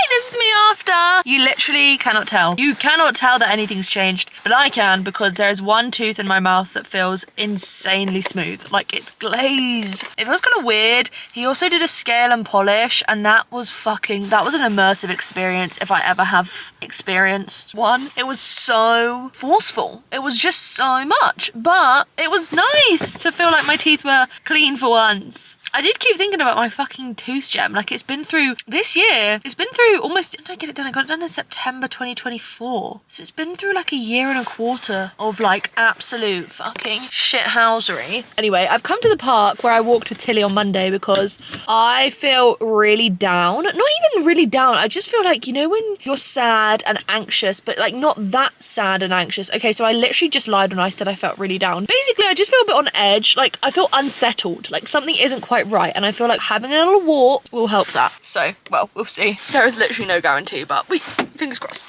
This is me after. You literally cannot tell. You cannot tell that anything's changed, but I can because there is one tooth in my mouth that feels insanely smooth. Like it's glazed. It feels kind of weird. He also did a scale and polish and that was an immersive experience if I ever have experienced one. It was so forceful. It was just so much, but it was nice to feel like my teeth were clean for once. I did keep thinking about my fucking tooth gem. Like it's been through this year. It's been through almost, did I get it done? I got it done in September 2024. So it's been through like a year and a quarter of like absolute fucking shithousery. Anyway, I've come to the park where I walked with Tilly on Monday because I feel really down. Not even really down. I just feel like, you know, when you're sad and anxious, but like not that sad and anxious. Okay, so I literally just lied when I said I felt really down. Basically, I just feel a bit on edge. Like I feel unsettled. Like something isn't quite right, and I feel like having a little walk will help that. So, well, we'll see. There is literally no guarantee, but fingers crossed.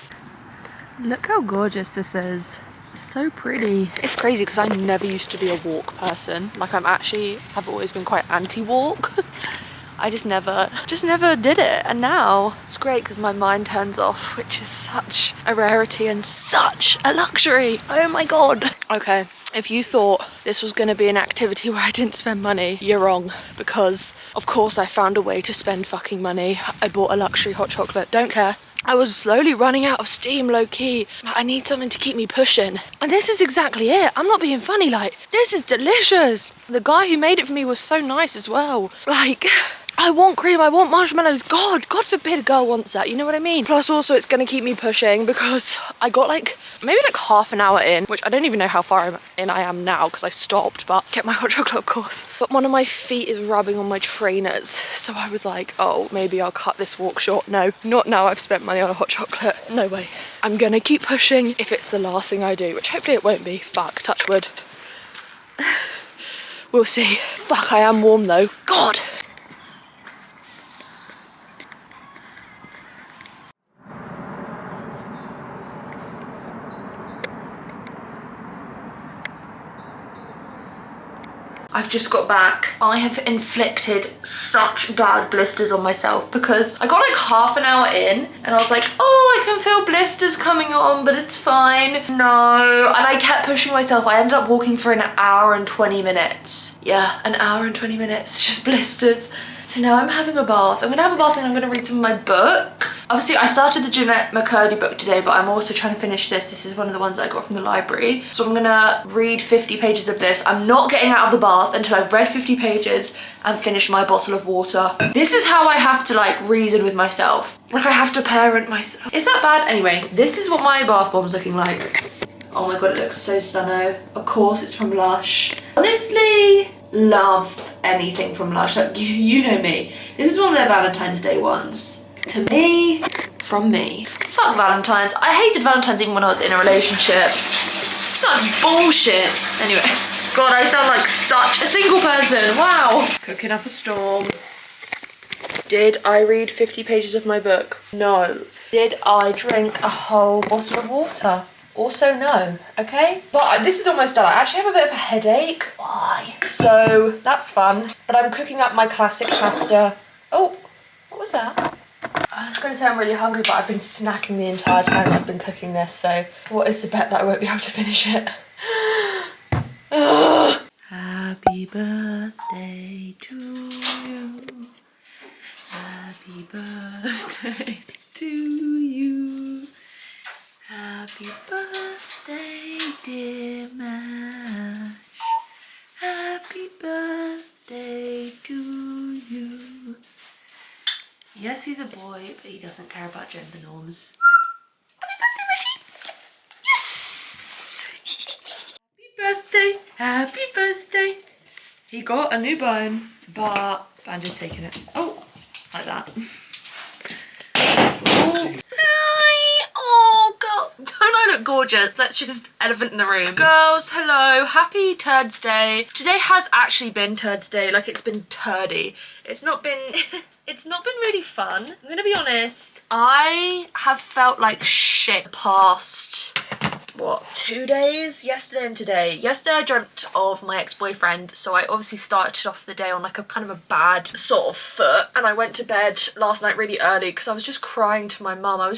Look how gorgeous this is. It's so pretty. It's crazy because I never used to be a walk person. Like I've always been quite anti-walk. I just never did it, and now it's great because my mind turns off, which is such a rarity and such a luxury. Oh my god. Okay. If you thought this was going to be an activity where I didn't spend money, you're wrong. Because, of course, I found a way to spend fucking money. I bought a luxury hot chocolate. Don't care. I was slowly running out of steam, low-key. I need something to keep me pushing. And this is exactly it. I'm not being funny. Like, this is delicious. The guy who made it for me was so nice as well. Like, I want cream, I want marshmallows. God forbid a girl wants that, you know what I mean? Plus also it's gonna keep me pushing because I got maybe half an hour in, which I don't even know how far in I am now because I stopped, but kept my hot chocolate of course. But one of my feet is rubbing on my trainers. So I was like, oh, maybe I'll cut this walk short. No, not now I've spent money on a hot chocolate. No way. I'm gonna keep pushing if it's the last thing I do, which hopefully it won't be. Fuck, touch wood. We'll see. Fuck, I am warm though. God. I've just got back. I have inflicted such bad blisters on myself because I got like half an hour in and I was like, oh, I can feel blisters coming on, but it's fine. No, and I kept pushing myself. I ended up walking for an hour and 20 minutes. Yeah, an hour and 20 minutes, just blisters. So now I'm having a bath. I'm gonna have a bath and I'm gonna read some of my book. Obviously, I started the Jeanette McCurdy book today, but I'm also trying to finish this. This is one of the ones that I got from the library. So I'm gonna read 50 pages of this. I'm not getting out of the bath until I've read 50 pages and finished my bottle of water. This is how I have to like reason with myself. Like I have to parent myself. Is that bad? Anyway, this is what my bath bomb's looking like. Oh my God, it looks so stunno. Of course, it's from Lush. Honestly, love anything from Lush. Like, you know me. This is one of their Valentine's Day ones. To me, from me. Fuck Valentine's. I hated Valentine's even when I was in a relationship. Such bullshit. Anyway, God, I sound like such a single person. Wow. Cooking up a storm. Did I read 50 pages of my book? No. Did I drink a whole bottle of water? Also no, okay? But this is almost done. I actually have a bit of a headache. Why? So that's fun. But I'm cooking up my classic pasta. Oh, what was that? I was going to say I'm really hungry, but I've been snacking the entire time I've been cooking this, so what is the bet that I won't be able to finish it? Happy birthday to you. Happy birthday to you. Happy birthday, dear Mash. Happy birthday to you. Yes, he's a boy, but he doesn't care about gender norms. Happy birthday, Mashy! Yes! Happy birthday. He got a new bone, but Banjo's taking it. Oh, like that. Oh. Oh, girl, don't I look gorgeous? Let's just elephant in the room. Girls, hello, happy Turds Day. Today has actually been Turds Day, like it's been turdy. It's not been, it's not been really fun. I'm gonna be honest, I have felt like shit the past, what, 2 days? Yesterday and today. Yesterday I dreamt of my ex-boyfriend, so I obviously started off the day on like a kind of a bad sort of foot, and I went to bed last night really early because I was just crying to my mum. I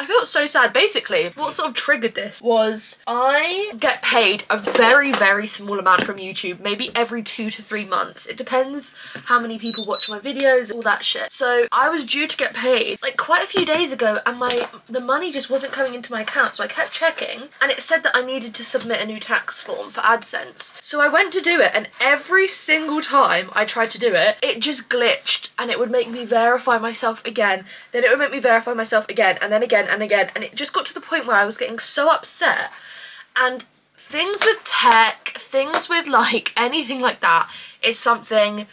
felt so sad. Basically, what sort of triggered this was I get paid a very, very small amount from YouTube, maybe every 2 to 3 months. It depends how many people watch my videos, all that shit. So I was due to get paid like quite a few days ago, and the money just wasn't coming into my account, so I kept checking. And it said that I needed to submit a new tax form for AdSense. So I went to do it, and every single time I tried to do it, it just glitched, and it would make me verify myself again. Then it would make me verify myself again, and then again and again. And it just got to the point where I was getting so upset. And things with tech, things with like anything like that is something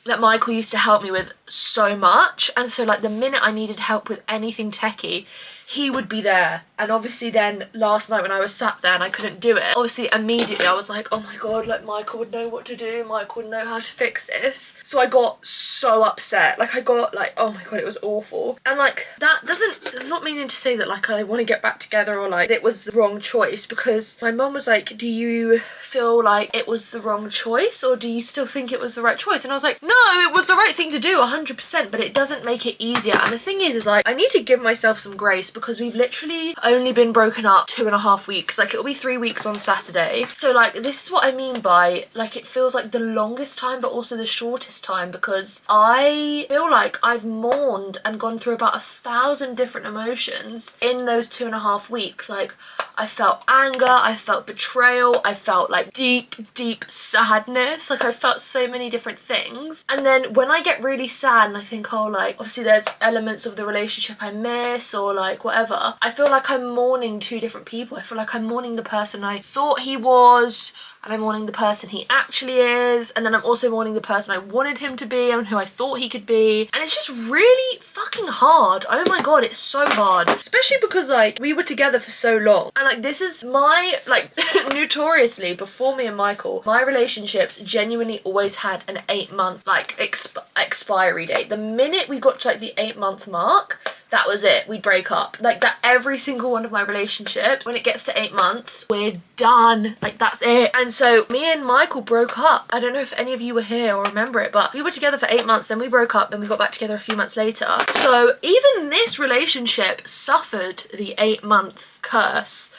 that Michael used to help me with so much. And so like the minute I needed help with anything techie, he would be there. And obviously then last night when I was sat there and I couldn't do it, obviously immediately I was like, oh my God, like Michael would know what to do, Michael would know how to fix this. So I got so upset. Like I got like, oh my God, it was awful. And like that doesn't, not meaning to say that like I want to get back together or like it was the wrong choice, because my mum was like, do you feel like it was the wrong choice or do you still think it was the right choice? And I was like, no, it was the right thing to do 100%, but it doesn't make it easier. And the thing is like I need to give myself some grace, because we've literally only been broken up 2.5 weeks. Like it'll be 3 weeks on Saturday. So like this is what I mean by like it feels like the longest time but also the shortest time, because I feel like I've mourned and gone through about 1,000 different emotions in those 2.5 weeks. Like I felt anger, I felt betrayal, I felt like deep sadness. Like I felt so many different things. And then when I get really sad and I think, oh, like obviously there's elements of the relationship I miss or like whatever, I feel like I'm mourning 2 different people. I feel like I'm mourning the person I thought he was, and I'm mourning the person he actually is, and then I'm also mourning the person I wanted him to be and who I thought he could be. And it's just really fucking hard. Oh my God, it's so hard. Especially because like we were together for so long, and like this is my like notoriously before me and Michael, my relationships genuinely always had an 8-month like expiry date. The minute we got to like the 8-month mark, that was it. We'd break up. Like that every single one of my relationships, when it gets to 8 months, we're done. Like that's it. And so me and Michael broke up. I don't know if any of you were here or remember it, but we were together for 8 months, then we broke up, then we got back together a few months later. So even this relationship suffered the 8-month curse.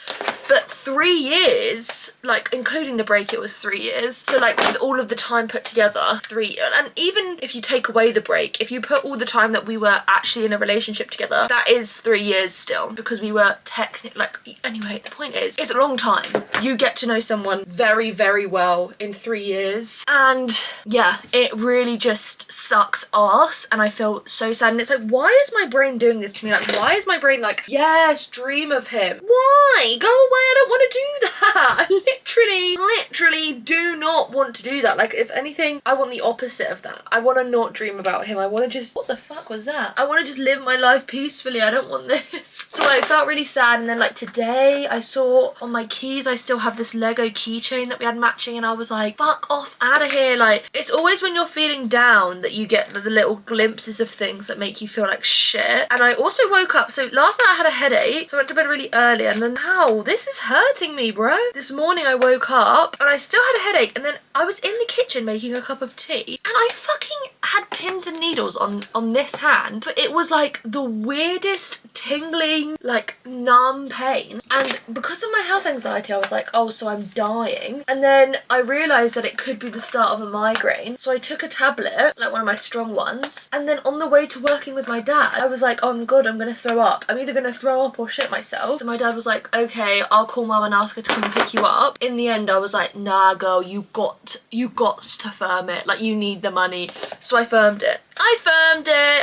But 3 years, like including the break, it was 3 years. So like with all of the time put together, 3, and even if you take away the break, if you put all the time that we were actually in a relationship together, that is 3 years still, because we were technically, like, anyway, the point is, it's a long time. You get to know someone very, very well in 3 years. And yeah, it really just sucks ass. And I feel so sad. And it's like, why is my brain doing this to me? Like, why is my brain like, yes, dream of him? Why? Go away. I don't want to do that. I literally do not want to do that. Like, if anything, I want the opposite of that. I want to not dream about him. I want to just, what the fuck was that? I want to just live my life peacefully. I don't want this. So I felt really sad. And then like today I saw on my keys, I still have this Lego keychain that we had matching, and I was like, fuck off out of here. Like, it's always when you're feeling down that you get the little glimpses of things that make you feel like shit. And I also woke up, so last night I had a headache, so I went to bed really early, and then ow, this is hurting me, bro. This morning I woke up and I still had a headache, and then I was in the kitchen making a cup of tea, and I fucking had pins and needles on this hand, but it was like the weirdest tingling, like numb pain. And because of my health anxiety, I was like, oh, so I'm dying. And then I realized that it could be the start of a migraine, so I took a tablet, like one of my strong ones, and then on the way to working with my dad, I was like, oh my god, I'm gonna throw up. I'm either gonna throw up or shit myself. And my dad was like, okay, I'll call mum and ask her to come and pick you up. In the end, I was like, nah girl, you got to firm it, like you need the money. So I firmed it.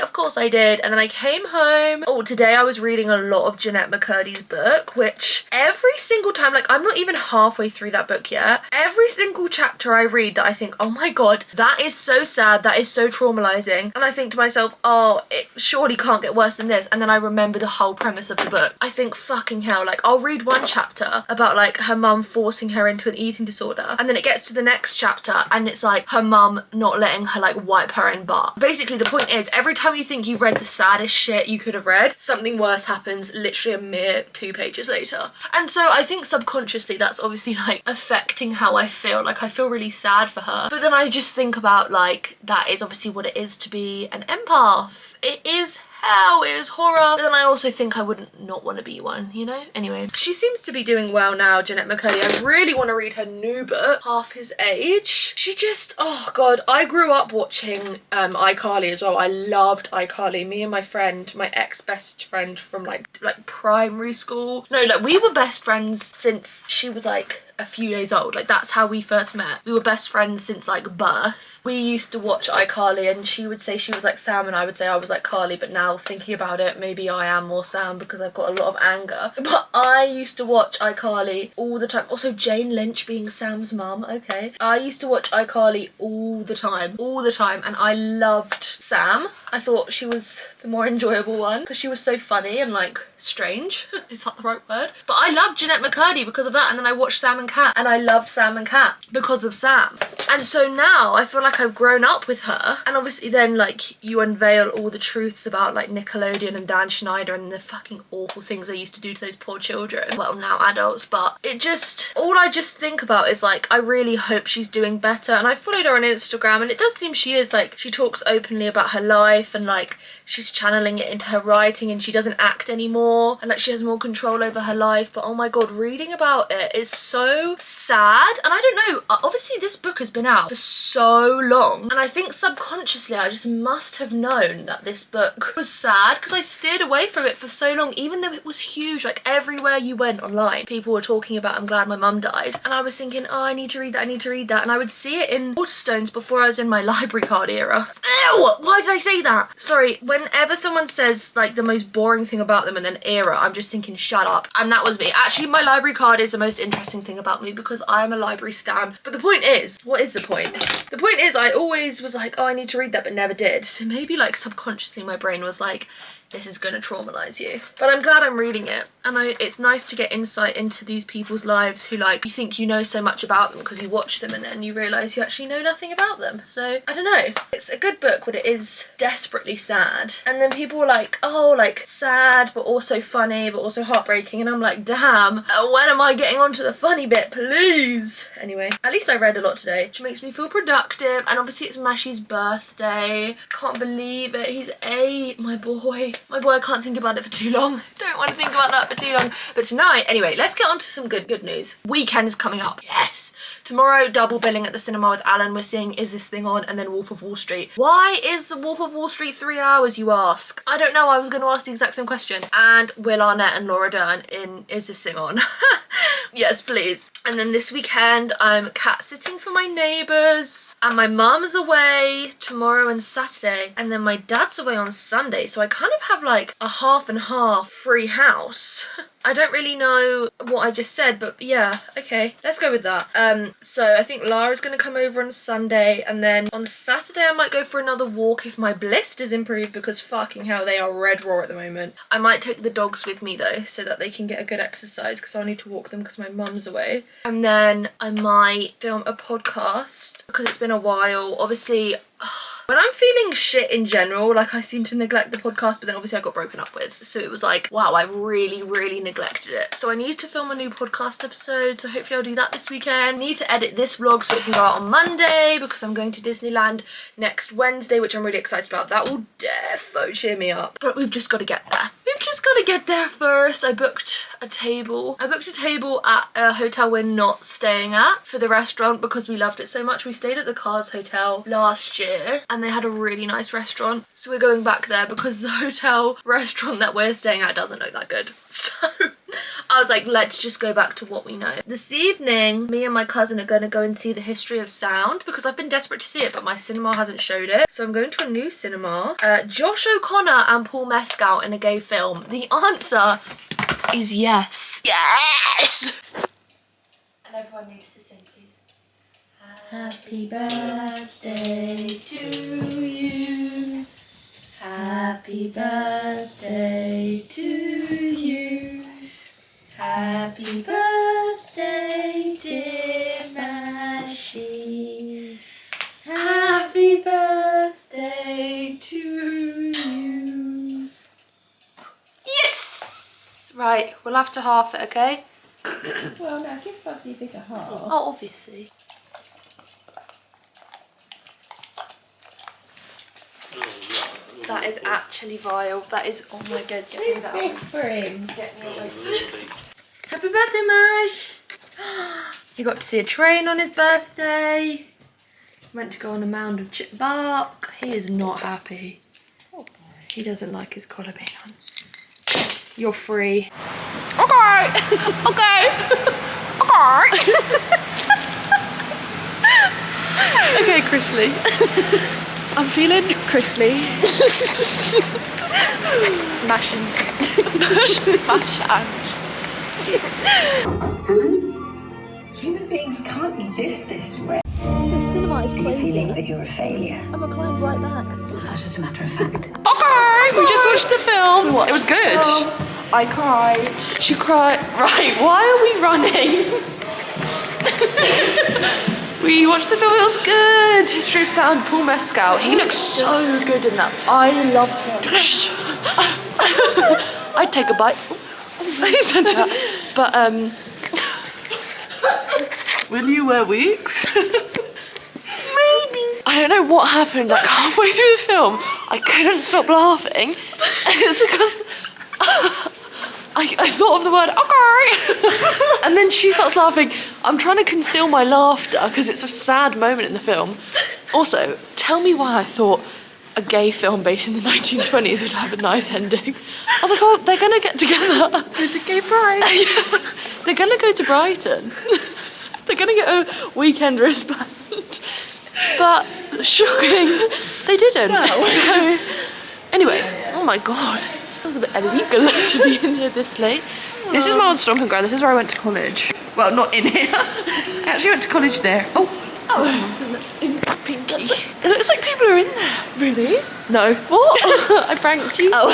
Of course I did. And then I came home. Oh, today I was reading a lot of Jeanette McCurdy's book, which every single time, like I'm not even halfway through that book yet, every single chapter I read that I think, oh my god, that is so sad, that is so traumatizing, and I think to myself, oh, it surely can't get worse than this. And then I remember the whole premise of the book. I think, fucking hell, like I'll read one chapter about like her mum forcing her into an eating disorder, and then it gets to the next chapter and it's like her mum not letting her like wipe her own butt. Basically the point is, every time you think you've read the saddest shit you could have read, something worse happens literally a mere 2 pages later. And so I think subconsciously that's obviously like affecting how I feel. Like I feel really sad for her, but then I just think about like, that is obviously what it is to be an empath. It is hell, it is horror. But then I also think I wouldn't not want to be one, you know? Anyway, she seems to be doing well now, Jeanette McCurdy. I really want to read her new book, Half His Age. She just, oh god, I grew up watching iCarly as well. I loved iCarly. Me and my friend, my ex-best friend from like primary school. No, like we were best friends since she was like a few days old. Like that's how we first met. We were best friends since like birth. We used to watch iCarly, and she would say she was like Sam and I would say I was like Carly, but now thinking about it, maybe I am more Sam because I've got a lot of anger. But I used to watch iCarly all the time. Also Jane Lynch being Sam's mum, okay. I used to watch iCarly all the time, and I loved Sam. I thought she was the more enjoyable one because she was so funny and like strange. Is that the right word? But I loved Jeanette McCurdy because of that, and then I watched Sam and Cat, and I loved Sam and Cat because of Sam. And so now I feel like I've grown up with her, and obviously then like you unveil all the truths about like Nickelodeon and Dan Schneider and the fucking awful things they used to do to those poor children, well now adults. But it just, all I just think about is like, I really hope she's doing better. And I followed her on Instagram, and it does seem she is. Like she talks openly about her life, and like she's channeling it into her writing, and she doesn't act anymore, and like she has more control over her life. But oh my god, reading about it is so sad. And I don't know, obviously this book has been out for so long, and I think subconsciously I just must have known that this book was sad because I steered away from it for so long, even though it was huge. Like everywhere you went online, people were talking about I'm glad my mum died, and I was thinking, oh, I need to read that, and I would see it in Waterstones before I was in my library card era. Ew, why did I say that? Sorry, whenever someone says like the most boring thing about them and then era, I'm just thinking shut up. And that was me. Actually, my library card is the most interesting thing about me because I'm a library stan. But the point is, what is the point? The point is I always was like, oh, I need to read that, but never did. So maybe like subconsciously my brain was like, this is gonna traumatize you. But I'm glad I'm reading it, and it's nice to get insight into these people's lives who, like, you think you know so much about them because you watch them, and then you realise you actually know nothing about them. So I don't know, it's a good book, but it is desperately sad. And then people were like, oh, like sad but also funny but also heartbreaking, and I'm like, damn, when am I getting onto the funny bit, please? Anyway, at least I read a lot today, which makes me feel productive. And obviously it's Mashi's birthday. Can't believe it, he's 8. My boy, I can't think about it for too long. Don't want to think about that for too long. But tonight, anyway, let's get on to some good news. Weekend is coming up, yes. Tomorrow, double billing at the cinema with Alan. We're seeing Is This Thing On and then Wolf of Wall Street. Why is Wolf of Wall Street 3 hours, you ask? I don't know, I was going to ask the exact same question. And Will Arnett and Laura Dern in Is This Thing On? Yes, please. And then this weekend, I'm cat sitting for my neighbours, and my mum's away tomorrow and Saturday, and then my dad's away on Sunday, so I kind of have like a half and half free house. I don't really know what I just said, but yeah, okay, let's go with that. So I think Lara's gonna come over on Sunday, and then on Saturday I might go for another walk if my blisters improve, because fucking hell, they are red raw at the moment. I might take the dogs with me though, so that they can get a good exercise, because I'll need to walk them because my mum's away. And then I might film a podcast, because it's been a while. Obviously, when I'm feeling shit in general, like, I seem to neglect the podcast, but then obviously I got broken up with, so it was like, wow, I really neglected it. So I need to film a new podcast episode, so hopefully I'll do that this weekend. I need to edit this vlog so it can go out on Monday, because I'm going to Disneyland next Wednesday, which I'm really excited about. That will defo cheer me up. But we've just got to get there. We've just got to get there first. I booked a table at a hotel we're not staying at for the restaurant, because we loved it so much. We stayed at the Cars Hotel last year, and they had a really nice restaurant, so we're going back there because the hotel restaurant that we're staying at doesn't look that good. So I was like, let's just go back to what we know. This evening, me and my cousin are going to go and see The History of Sound, because I've been desperate to see it, but my cinema hasn't showed it. So I'm going to a new cinema. Josh O'Connor and Paul Mescal in a gay film. The answer is yes. Yes! And everyone needs to sing, please. Happy birthday to you. Happy birthday to you. Happy birthday, dear Maisie. Happy birthday to you. Yes! Right, we'll have to half it, okay? Well, no, give Bugsy a bigger heart. Oh, obviously. That is actually vile. That is, oh my god, get me that Big one. for him. Get me away. Happy birthday, Maj! He got to see a train on his birthday. Went to go on a mound of chip bark. He is not happy. Oh boy. He doesn't like his collar being on. You're free. Okay! Okay! Okay! Okay, Chrisley. I'm feeling Chrisley. Mash and. Human beings can't live this way. The cinema is Feeling that you're a failure. I'm reclined right back. That's just a matter of fact. Okay! We just watched the film. It was good. I cried. She cried. Right, why are we running? We watched the film, it was good. History of Sound, Paul Mescal. He looks so good in that. I loved him. I'd take a bite. He said that. But, Will you wear wigs? maybe. I don't know what happened, like halfway through the film, I couldn't stop laughing. And it's because I thought of the word, okay. And then she starts laughing. I'm trying to conceal my laughter because it's a sad moment in the film. Also, tell me why I thought a gay film based in the 1920s would have a nice ending. I was like, oh, they're gonna get together. Go to gay pride. Yeah. They're gonna go to Brighton. They're gonna get a weekend wristband. But, shocking, they didn't. No. So, anyway, oh my god. It was a bit illegal to be in here this late. This is my old stomping ground. This is where I went to college. Well, not in here. I actually went to college there. In Pinky. It looks like people are in there. Really? No. What? I pranked you. Oh.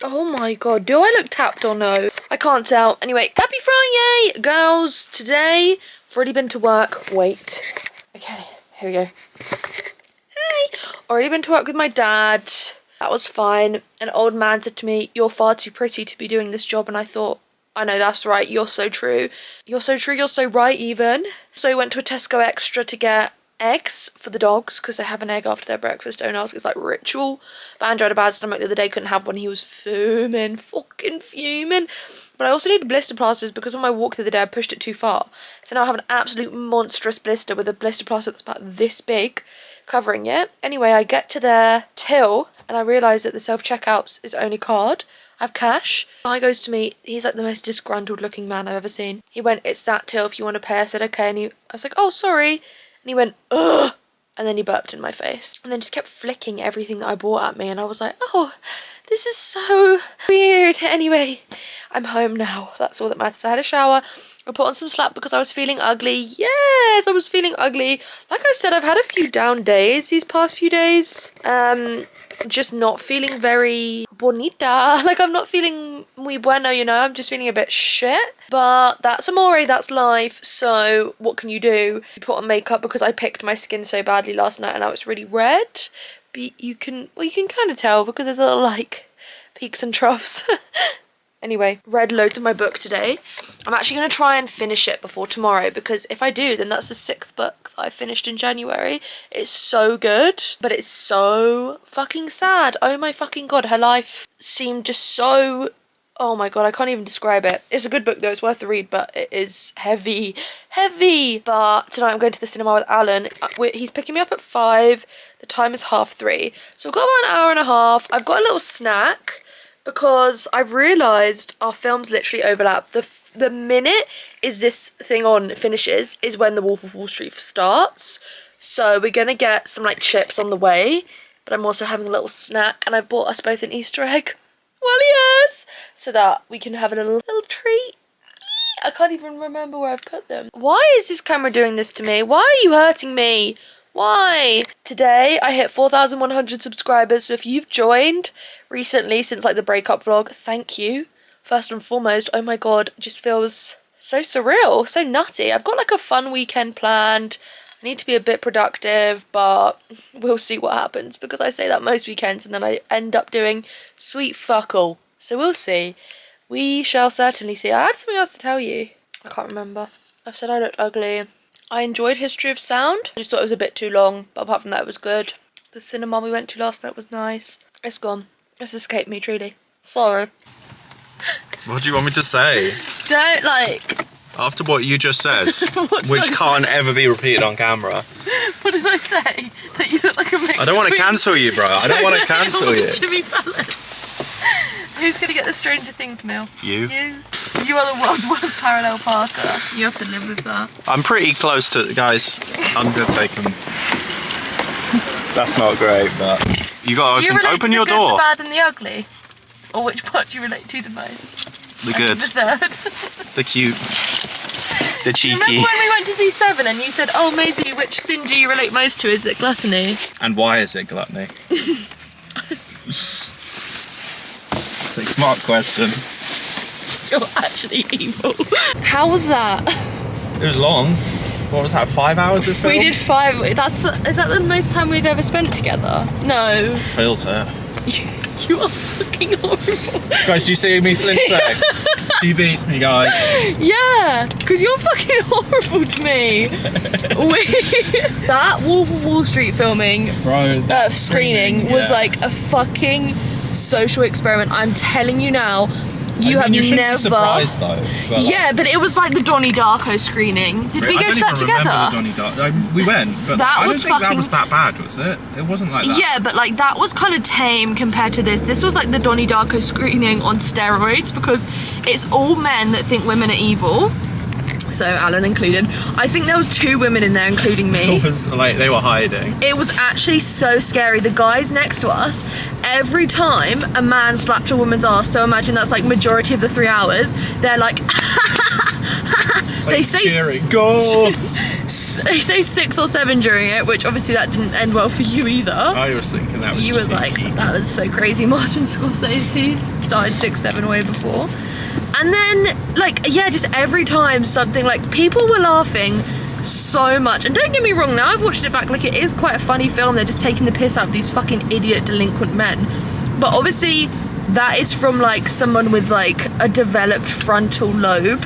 Oh my god, do I look tapped or no? I can't tell. Anyway, happy Friday, girls. Today, I've already been to work. Wait. Okay, here we go. Hey. Already been to work with my dad. That was fine. An old man said to me, "You're far too pretty to be doing this job." And I thought, I know, that's right. You're so true. You're so true. You're so right even. So we went to a Tesco Extra to get eggs for the dogs because they have an egg after their breakfast. Don't ask, it's like ritual. But Andrew had a bad stomach the other day, couldn't have one. He was fuming, fucking fuming. But I also needed blister plasters because on my walk the other day I pushed it too far. So now I have an absolute monstrous blister with a blister plaster that's about this big covering it. Anyway, I get to their till and I realise that the self-checkouts is only card. I have cash. The guy goes to me, he's like the most disgruntled looking man I've ever seen. He went, "It's that till if you want to pay." I said, "Okay." And I was like, "Oh, sorry." And he went, "Ugh," and then he burped in my face. And then just kept flicking everything that I bought at me. And I was like, oh, this is so weird. Anyway, I'm home now. That's all that matters. I had a shower. I put on some slap because I was feeling ugly. Yes, I was feeling ugly. Like I said, I've had a few down days these past few days. Just not feeling very bonita. Like, I'm not feeling muy bueno, you know. I'm just feeling a bit shit. But that's amore, that's life. So what can you do? You put on makeup because I picked my skin so badly last night and now it's really red. But you can kind of tell because there's little, like, peaks and troughs. Anyway, read loads of my book today. I'm actually going to try and finish it before tomorrow because if I do, then that's the 6th book that I finished in January. It's so good, but it's so fucking sad. Oh my fucking god, her life seemed just so... Oh my god, I can't even describe it. It's a good book though, it's worth the read, but it is heavy. But tonight I'm going to the cinema with Alan. He's picking me up at 5. The time is 3:30. So I've got about an hour and a half. I've got a little snack because I've realised our films literally overlap. The minute is this thing on finishes is when The Wolf of Wall Street starts. So we're going to get some like chips on the way, but I'm also having a little snack and I've bought us both an Easter egg. Well, yes, so that we can have a little treat. I can't even remember where I've put them. Why is this camera doing this to me? Why are you hurting me? Why? Today I hit 4,100 subscribers, so if you've joined recently since like the breakup vlog, thank you. First and foremost, oh my god, it just feels so surreal, so nutty. I've got like a fun weekend planned. I need to be a bit productive, but we'll see what happens because I say that most weekends and then I end up doing sweet fuck all. So we'll see. We shall certainly see. I had something else to tell you. I can't remember. I've said I looked ugly. I enjoyed History of Sound. I just thought it was a bit too long, but apart from that it was good. The cinema we went to last night was nice. It's gone. It's escaped me, truly. Sorry. What do you want me to say? Don't like... After what you just said, which can't ever be repeated on camera. What did I say? That you look like a mix. I don't want to cancel you, bro. I don't want to cancel you. Jimmy Fallon. Who's going to get the Stranger Things meal? You. You are the world's worst parallel parker. You have to live with that. I'm pretty close to... Guys, I'm going to take them. That's not great, but... You got to open your door. The bad and the ugly? Or which part do you relate to the most? The good. The third. The cute. The cheeky. Remember when we went to see Seven and you said, "Oh, Maisie, which sin do you relate most to? Is it gluttony?" And why is it gluttony? It's a smart question. You're actually evil. How was that? It was long. What was that, 5 hours of film? We did 5. Is that the most time we've ever spent together? No. Feels it. You are fucking horrible. Guys, do you see me flinch there? She beats me, guys. Yeah, because you're fucking horrible to me. That Wolf of Wall Street filming, screening was like a fucking social experiment. I'm telling you now. You shouldn't be surprised though. But yeah, but it was like the Donnie Darko screening. Did we go to that together? We went, but that I was don't think that was that bad, was it? It wasn't like that. Yeah, but like that was kind of tame compared to this. This was like the Donnie Darko screening on steroids because it's all men that think women are evil. So Alan included. I think there was 2 women in there, including me. It was like they were hiding. It was actually so scary. The guys next to us, every time a man slapped a woman's ass, so imagine that's like majority of the 3 hours, they're like, they say cheering. Go! say 6 or 7 during it, which obviously that didn't end well for you either. I was thinking that was You was like, that was so crazy. Martin Scorsese started 6, 7 way before. And then, like, yeah, just every time something, like, people were laughing so much. And don't get me wrong, now I've watched it back, like, it is quite a funny film. They're just taking the piss out of these fucking idiot delinquent men. But obviously, that is from, like, someone with, like, a developed frontal lobe.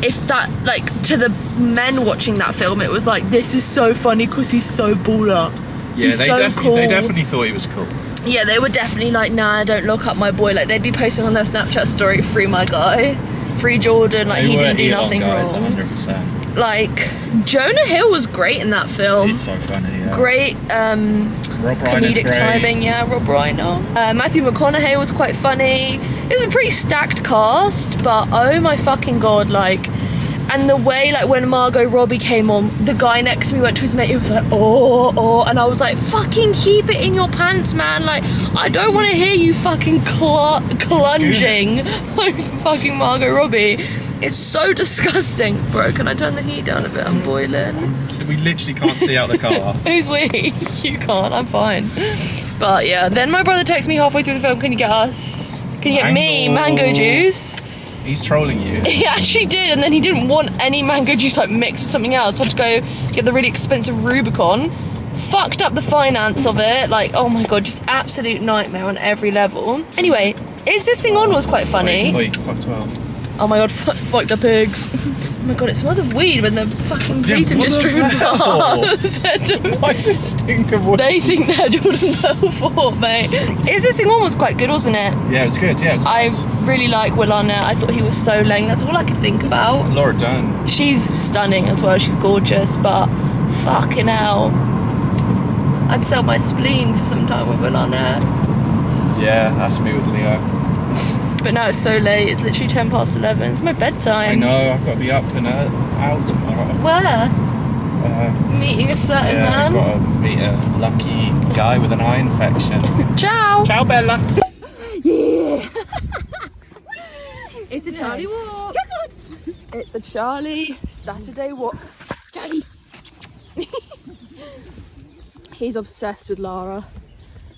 If that, like, to the men watching that film, it was like, this is so funny because he's so baller. Yeah, he's they so definitely thought he was cool. Yeah, they were definitely like, nah, don't look up my boy. Like, they'd be posting on their Snapchat story, free my guy, free Jordan, like, he didn't do nothing guys, wrong. 100%. Like, Jonah Hill was great in that film. He's so funny, yeah. Great Rob comedic great. timing, yeah, Rob Reiner. Matthew McConaughey was quite funny. It was a pretty stacked cast, but oh my fucking god, like, and the way, like, when Margot Robbie came on, the guy next to me went to his mate, he was like, oh, and I was like, fucking keep it in your pants, man. Like, I don't want to hear you fucking clunging like fucking Margot Robbie. It's so disgusting. Bro, can I turn the heat down a bit? I'm boiling. We literally can't see out the car. Who's we? You can't, I'm fine. But yeah, then my brother texted me halfway through the film, can you get me mango juice? He's trolling you. He actually did, and then he didn't want any mango juice like mixed with something else. So I had to go get the really expensive Rubicon. Fucked up the finance of it. Like, oh my god, just absolute nightmare on every level. Anyway, Is This Thing On was quite funny. Wait, fuck 12. Oh my god, fuck the pigs. Oh my god, it smells of weed when the fucking police have just driven past. Why does it stink of weed? They think they're Jordan Belfort, mate. Is This Thing On was quite good, wasn't it? Yeah, it was good. Yeah, it was nice. I really like Will Arnett. I thought he was so lame. That's all I could think about. Laura Dern. She's stunning as well. She's gorgeous, but fucking hell, I'd sell my spleen for some time with Will Arnett. Yeah, that's me with Leo. But now it's so late. It's literally 11:10. It's my bedtime. I know. I've got to be up and out tomorrow. Where? Meeting a certain yeah, man. I've got to meet a lucky guy with an eye infection. Ciao. Ciao, Bella. Yeah. It's a Charlie walk. It's a Charlie Saturday walk. Charlie. He's obsessed with Lara.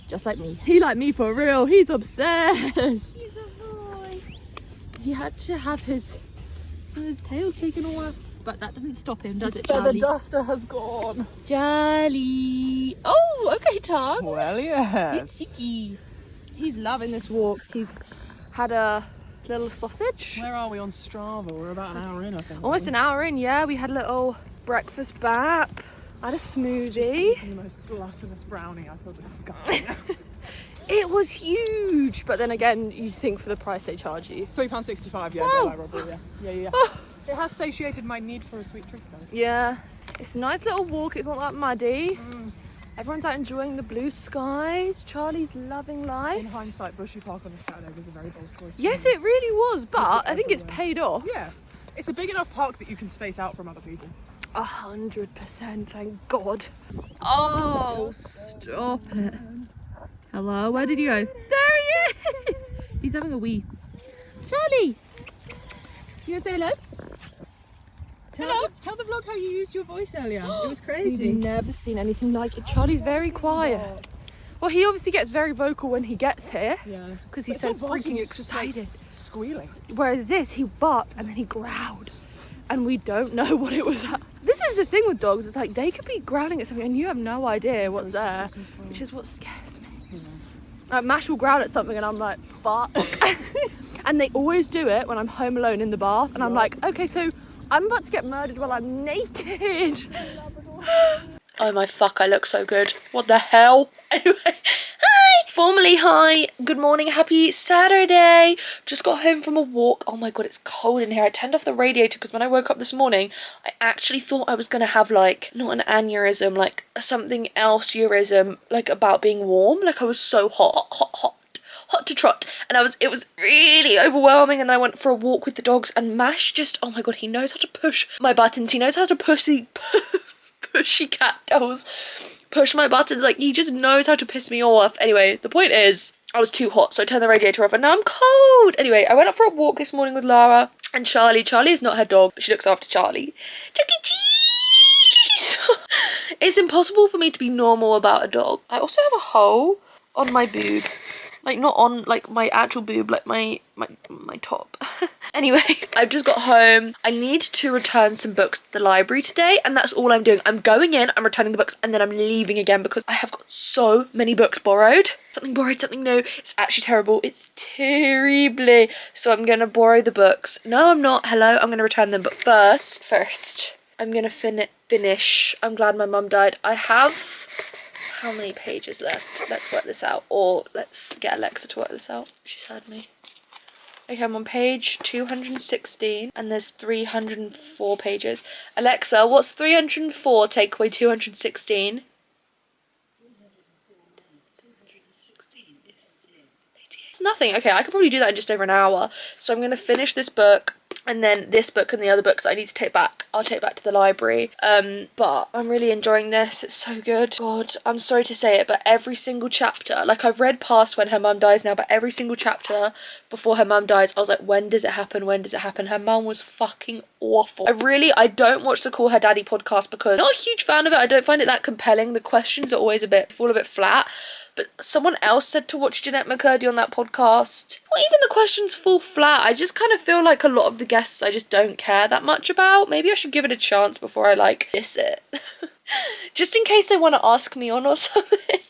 Just like me. He like me for real. He's obsessed. He had to have some of his tail taken off, but that doesn't stop him, does it, Charlie? The duster has gone. Charlie. Oh, okay, Tug. Well, yes. He's loving this walk. He's had a little sausage. Where are we on Strava? We're about an hour in, I think. Almost an hour in, yeah. We had a little breakfast bap. I had a smoothie. Just the most gluttonous brownie. I feel disgusting. It was huge, but then again, you think for the price they charge you. £3.65, yeah, Oh. daylight robbery, yeah. Oh. It has satiated my need for a sweet treat, though. Yeah, it's a nice little walk. It's not that muddy. Everyone's out enjoying the blue skies. Charlie's loving In life. hindsight, Bushy Park on a Saturday was a very bold choice. Yes, it really was, but I think it's paid off. Yeah, it's a big enough park that you can space out from other people. 100%, thank God. Oh, stop it. Hello, where did you go? There he is! He's having a wee. Charlie! You gonna say hello? Hello? Tell the vlog how you used your voice earlier. It was You've crazy. never seen anything like it. Charlie's very quiet. Well, he obviously gets very vocal when he gets here. Yeah. Because he's It's so not barking, freaking it's just like excited. squealing. Whereas this, he barked and then he growled. And we don't know what it was at. This is the thing with dogs. It's like they could be growling at something and you have no idea what's there. Which is what scares me. Like Mash will growl at something and I'm like, fuck. And they always do it when I'm home alone in the bath. And I'm like, okay, so I'm about to get murdered while I'm naked. Oh my fuck, I look so good. What the hell? Anyway, hi! Formally hi, good morning, happy Saturday. Just got home from a walk. Oh my god, it's cold in here. I turned off the radiator because when I woke up this morning, I actually thought I was gonna have like, not an aneurysm, like something else eurism, like about being warm. Like I was so hot to trot, and it was really overwhelming. And then I went for a walk with the dogs and Mash just, oh my god, he knows how to push my buttons. He knows how to pushy cat dolls push my buttons. Like he just knows how to piss me off. Anyway, the point is I was too hot, so I turned the radiator off and now I'm cold. Anyway, I went out for a walk this morning with Lara and Charlie. Charlie is not her dog, but she looks after Charlie. Chuck E. Cheese! It's impossible for me to be normal about a dog. I also have a hole on my boob. Like, not on, like, my actual boob, like, my top. Anyway, I've just got home. I need to return some books to the library today, and that's all I'm doing. I'm going in, I'm returning the books, and then I'm leaving again because I have got so many books borrowed. Something borrowed, something new. It's actually terrible. It's terribly. So I'm going to borrow the books. No, I'm not. Hello, I'm going to return them. But first, I'm going to finish. I'm glad my mum died. I have... how many pages left? Let's work this out, or let's get Alexa to work this out. She's heard me. Okay, I'm on page 216 and there's 304 pages. Alexa, what's 304 take away 216? It's nothing. Okay, I could probably do that in just over an hour. So I'm going to finish this book, and then this book and the other books I need to take back, I'll take back to the library. But I'm really enjoying this. It's so good. God, I'm sorry to say it, but every single chapter, like, I've read past when her mum dies now, but every single chapter before her mum dies, I was like, when does it happen? When does it happen? Her mum was fucking awful. I don't watch the Call Her Daddy podcast because I'm not a huge fan of it. I don't find it that compelling. The questions are always fall a bit flat. But someone else said to watch Jeanette McCurdy on that podcast. Not even the questions fall flat. I just kind of feel like a lot of the guests I just don't care that much about. Maybe I should give it a chance before I, like, diss it. Just in case they want to ask me on or something.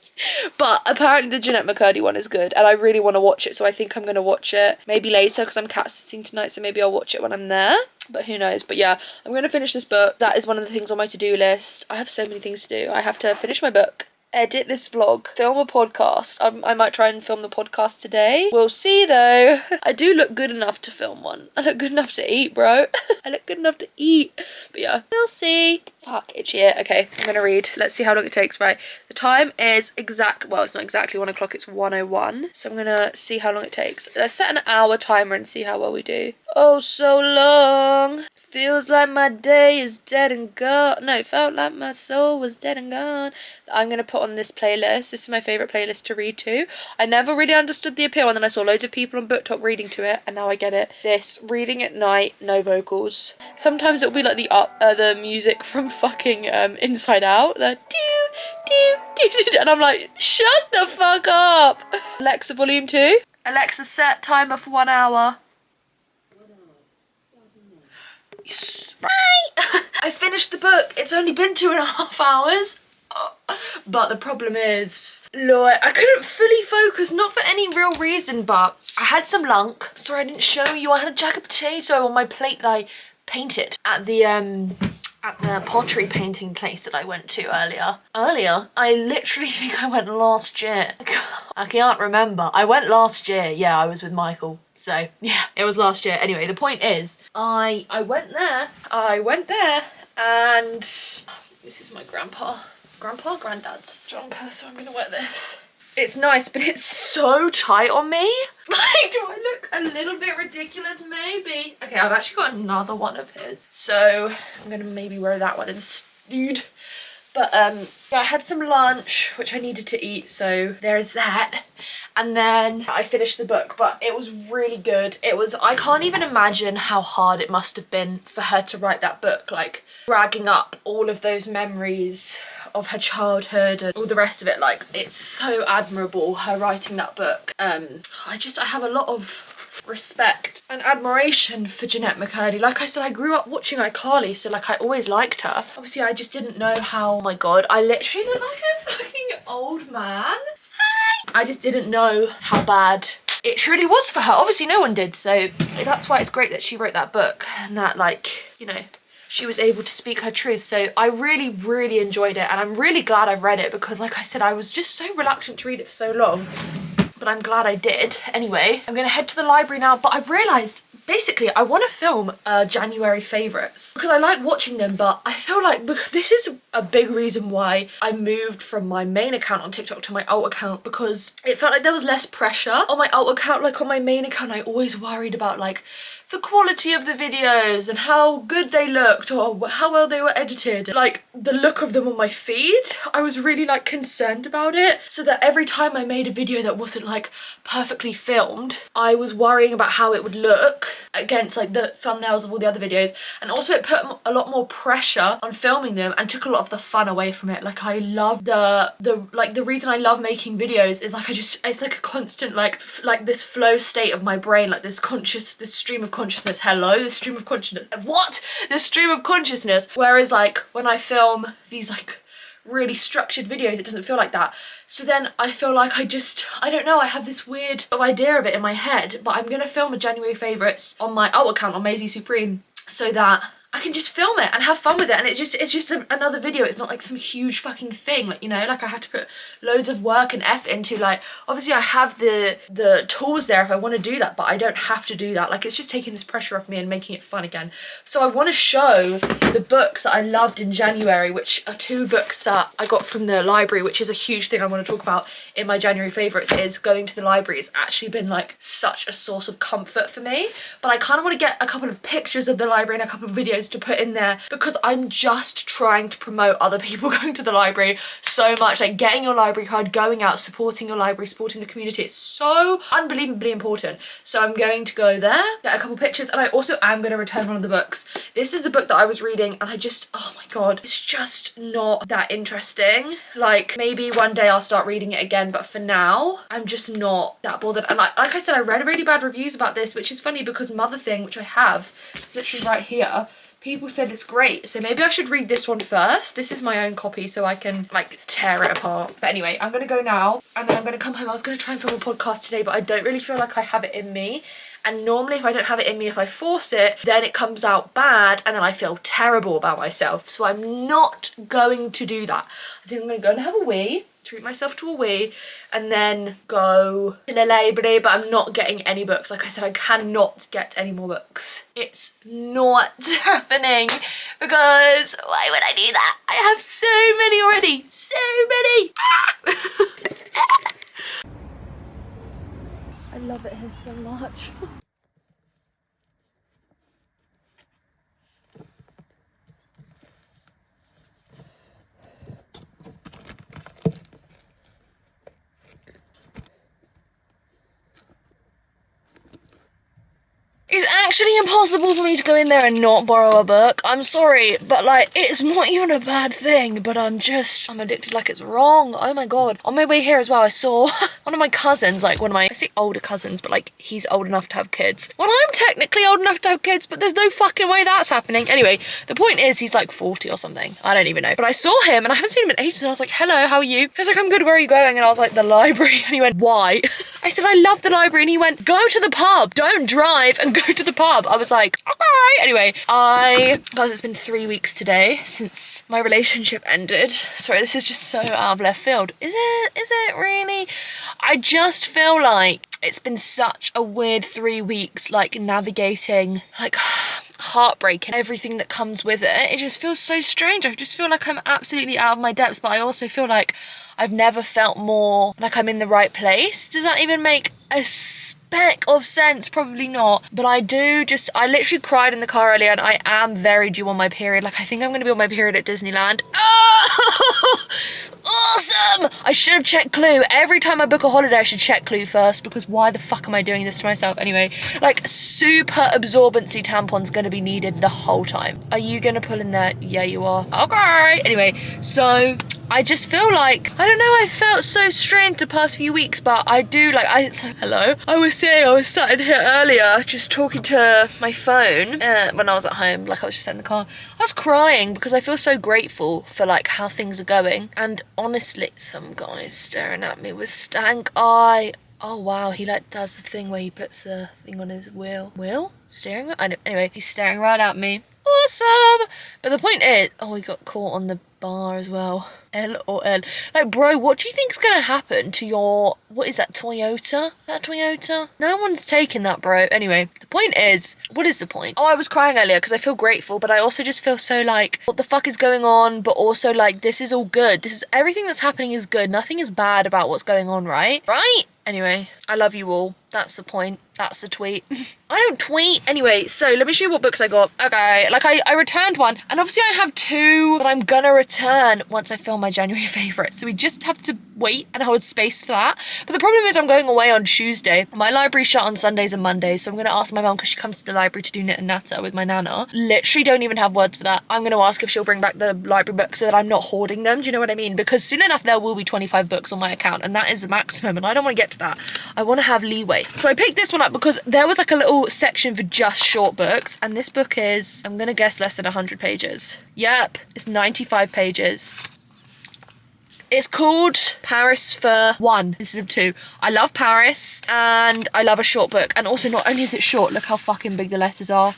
But apparently the Jeanette McCurdy one is good, and I really want to watch it, so I think I'm going to watch it maybe later because I'm cat sitting tonight, so maybe I'll watch it when I'm there. But who knows? But yeah, I'm going to finish this book. That is one of the things on my to-do list. I have so many things to do. I have to finish my book, edit this vlog, film a podcast. I might try and film the podcast today. We'll see though. I do look good enough to film one. I look good enough to eat, bro. I look good enough to eat. But yeah, we'll see. Fuck, itchy it. Okay, I'm gonna read. Let's see how long it takes. Right, the time is well, it's not exactly 1 o'clock, it's 1:01. So I'm gonna see how long it takes. Let's set an hour timer and see how well we do. Oh, so long. Feels like my day is dead and gone. No, felt like my soul was dead and gone. I'm going to put on this playlist. This is my favourite playlist to read to. I never really understood the appeal, and then I saw loads of people on BookTok reading to it, and now I get it. This, reading at night, no vocals. Sometimes it'll be like the music from fucking Inside Out. The do, and I'm like, shut the fuck up. Alexa, volume 2. Alexa, set timer for 1 hour. Right. I finished the book. It's only been 2.5 hours. But the problem is, Lord, I couldn't fully focus, not for any real reason, but I had some lunk. Sorry I didn't show you. I had a jagged potato on my plate that I painted at the pottery painting place that I went to earlier. I literally think I went last year. I can't remember. I went last year. Yeah, I was with Michael. So yeah, it was last year. Anyway, the point is, I went there, and this is my granddad's jumper, so I'm gonna wear this. It's nice, but it's so tight on me. Like, do I look a little bit ridiculous? Maybe. Okay, I've actually got another one of his, so I'm gonna maybe wear that one instead. But yeah, I had some lunch, which I needed to eat, so there's that. And then I finished the book, but it was really good. I can't even imagine how hard it must have been for her to write that book, like dragging up all of those memories of her childhood and all the rest of it. Like, it's so admirable, her writing that book. I have a lot of respect and admiration for Jeanette McCurdy. Like I said, I grew up watching iCarly, so like I always liked her. Obviously, I just didn't know how, oh my god, I literally look like a fucking old man. I just didn't know how bad it truly was for her. Obviously no one did, so that's why it's great that she wrote that book and that, like, you know, she was able to speak her truth. So I really, really enjoyed it, and I'm really glad I've read it because, like I said, I was just so reluctant to read it for so long, but I'm glad I did. Anyway, I'm gonna head to the library now, but I've realised, basically, I want to film January favourites because I like watching them, but I feel like this is a big reason why I moved from my main account on TikTok to my alt account, because it felt like there was less pressure on my alt account. Like on my main account, I always worried about like the quality of the videos and how good they looked or how well they were edited. Like the look of them on my feed, I was really like concerned about it, so that every time I made a video that wasn't like perfectly filmed, I was worrying about how it would look against like the thumbnails of all the other videos. And also it put a lot more pressure on filming them and took a lot of the fun away from it. Like I love the reason I love making videos is like it's like a constant like this flow state of my brain, like this stream of consciousness. Hello, this stream of consciousness. What? This stream of consciousness. Whereas like when I film these like really structured videos, it doesn't feel like that. So then I feel like I don't know, I have this weird idea of it in my head, but I'm gonna film a January favourites on my alt account on Maisie Supreme so that I can just film it and have fun with it, and it's just another video. It's not like some huge fucking thing, like, you know, like I have to put loads of work and effort into. Like obviously I have the tools there if I want to do that, but I don't have to do that. Like it's just taking this pressure off me and making it fun again. So I want to show the books that I loved in January, which are 2 books that I got from the library, which is a huge thing I want to talk about in my January favourites. Is going to the library. It's actually been like such a source of comfort for me, but I kind of want to get a couple of pictures of the library and a couple of videos to put in there, because I'm just trying to promote other people going to the library so much. Like getting your library card, going out, supporting your library, supporting the community, it's so unbelievably important. So I'm going to go there, get a couple pictures, and I also am going to return one of the books. This is a book that I was reading and I just, oh my god, it's just not that interesting. Like maybe one day I'll start reading it again, but for now I'm just not that bothered. And like I said, I read really bad reviews about this, which is funny because Mother Thing, which I have, it's literally right here, people said it's great, so maybe I should read this one first. This is my own copy, so I can like tear it apart. But anyway, I'm gonna go now and then I'm gonna come home. I was gonna try and film a podcast today, but I don't really feel like I have it in me. And normally if I don't have it in me, if I force it, then it comes out bad and then I feel terrible about myself. So I'm not going to do that. I think I'm gonna go and have a wee, treat myself to a wee, and then go to the library. But I'm not getting any books. Like I said, I cannot get any more books. It's not happening, because why would I do that? I have so many already, so many. I love it here so much. It's actually impossible for me to go in there and not borrow a book. I'm sorry, but like, it's not even a bad thing, but I'm addicted like it's wrong. Oh my god. On my way here as well, I saw one of my cousins, like I say older cousins, but like he's old enough to have kids. Well, I'm technically old enough to have kids, but there's no fucking way that's happening. Anyway, the point is he's like 40 or something. I don't even know. But I saw him and I haven't seen him in ages, and I was like, hello, how are you? He was like, I'm good, where are you going? And I was like, the library. And he went, why? I said, I love the library. And he went, go to the pub, don't drive and go to the pub. I was like, alright. Anyway, guys, it's been 3 weeks today since my relationship ended. Sorry, this is just so out of left field. Is it really? I just feel like it's been such a weird 3 weeks, like navigating like heartbreak and everything that comes with it. It just feels so strange. I just feel like I'm absolutely out of my depth, but I also feel like I've never felt more like I'm in the right place. Does that even make a speck of sense? Probably not, but I literally cried in the car earlier, and I am very due on my period. Like I think I'm gonna be on my period at Disneyland. Oh, awesome! I should have checked Clue. Every time I book a holiday I should check Clue first, because why the fuck am I doing this to myself? Anyway, like super absorbency tampon's gonna be needed the whole time. Are you gonna pull in there? Yeah, you are. Okay. Anyway, so I just feel like, I don't know, I felt so strange the past few weeks, but I do, like, hello? I was saying, I was sat in here earlier, just talking to my phone, when I was at home, like I was just in the car. I was crying because I feel so grateful for, like, how things are going. And honestly, some guy's staring at me with stank eye. Oh wow, he like does the thing where he puts the thing on his wheel? Steering wheel? Anyway, he's staring right at me. Awesome! But the point is, oh, he got caught on the bar as well. L or L. Like, bro, what do you think's gonna happen to your, what is that, Toyota? Is that Toyota? No one's taking that, bro. Anyway, the point is, what is the point? Oh, I was crying earlier because I feel grateful, but I also just feel so like, what the fuck is going on? But also like, this is all good. This is, everything that's happening is good. Nothing is bad about what's going on, right? Right? Anyway, I love you all. That's the point. That's the tweet. I don't tweet. Anyway, so let me show you what books I got. Okay, like I returned one. And obviously I have two that I'm gonna return once I film my January favourites. So we just have to wait and hold space for that. But the problem is I'm going away on Tuesday. My library's shut on Sundays and Mondays. So I'm gonna ask my mum, because she comes to the library to do knit and natter with my nana. Literally don't even have words for that. I'm gonna ask if she'll bring back the library books so that I'm not hoarding them. Do you know what I mean? Because soon enough there will be 25 books on my account, and that is the maximum, and I don't want to get to that. I want to have leeway. So I picked this one up because there was like a little section for just short books, and this book is, I'm gonna guess, less than 100 pages. Yep, it's 95 pages. It's called Paris for One instead of Two. I love Paris, and I love a short book. And also, not only is it short, look how fucking big the letters are.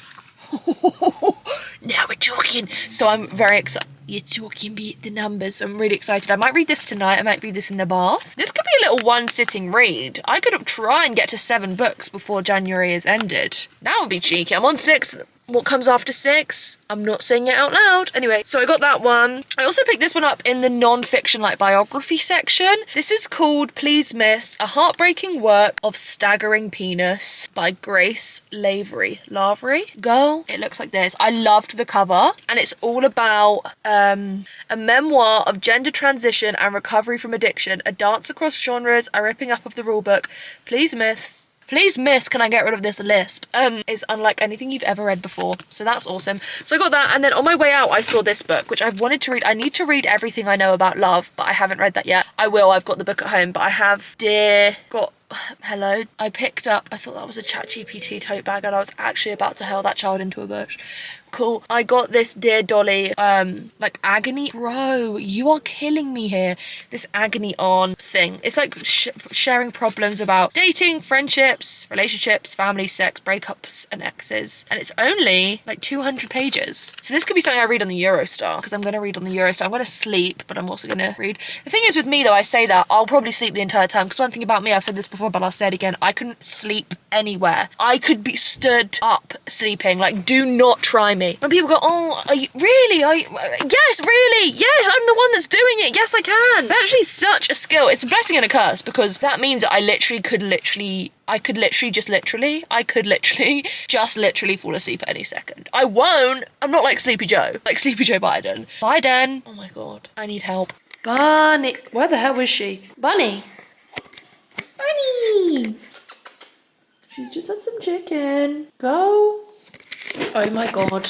Now we're talking. So I'm very excited. You're talking beat the numbers. I'm really excited. I might read this tonight. I might read this in the bath. This could be a little one-sitting read. I could try and get to 7 books before January is ended. That would be cheeky. I'm on 6. What comes after 6? I'm not saying it out loud. Anyway, so I got that one. I also picked this one up in the non-fiction, like, biography section. This is called Please Miss, A Heartbreaking Work of Staggering Penis by Grace Lavery. Girl, it looks like this. I loved the cover, and it's all about a memoir of gender transition and recovery from addiction, a dance across genres, a ripping up of the rulebook. Please miss, can I get rid of this lisp? Is unlike anything you've ever read before. So that's awesome. So I got that, and then on my way out, I saw this book, which I've wanted to read. I need to read Everything I Know About Love, but I haven't read that yet. I will, I've got the book at home, but I have Hello. I picked up, I thought that was a ChatGPT tote bag, and I was actually about to hurl that child into a bush. Cool. I got this Dear Dolly, like agony. Bro, you are killing me here. This agony on thing. It's like sharing problems about dating, friendships, relationships, family, sex, breakups, and exes. And it's only like 200 pages. So this could be something I read on the Eurostar, because I'm going to read on the Eurostar. I'm going to sleep, but I'm also going to read. The thing is with me though, I say that, I'll probably sleep the entire time, because one thing about me, I've said this before, but I'll say it again, I couldn't sleep anywhere. I could be stood up sleeping. Like, do not try me. When people go, oh, are you really? Yes, really. Yes, I'm the one that's doing it. Yes, I can. It's actually such a skill. It's a blessing and a curse, because that means that I could literally just literally fall asleep at any second. I won't. I'm not like Sleepy Joe. Like Sleepy Joe Biden. Biden. Oh my God. I need help. Bunny. Where the hell was she? Bunny. She's just had some chicken. Go. Oh my God.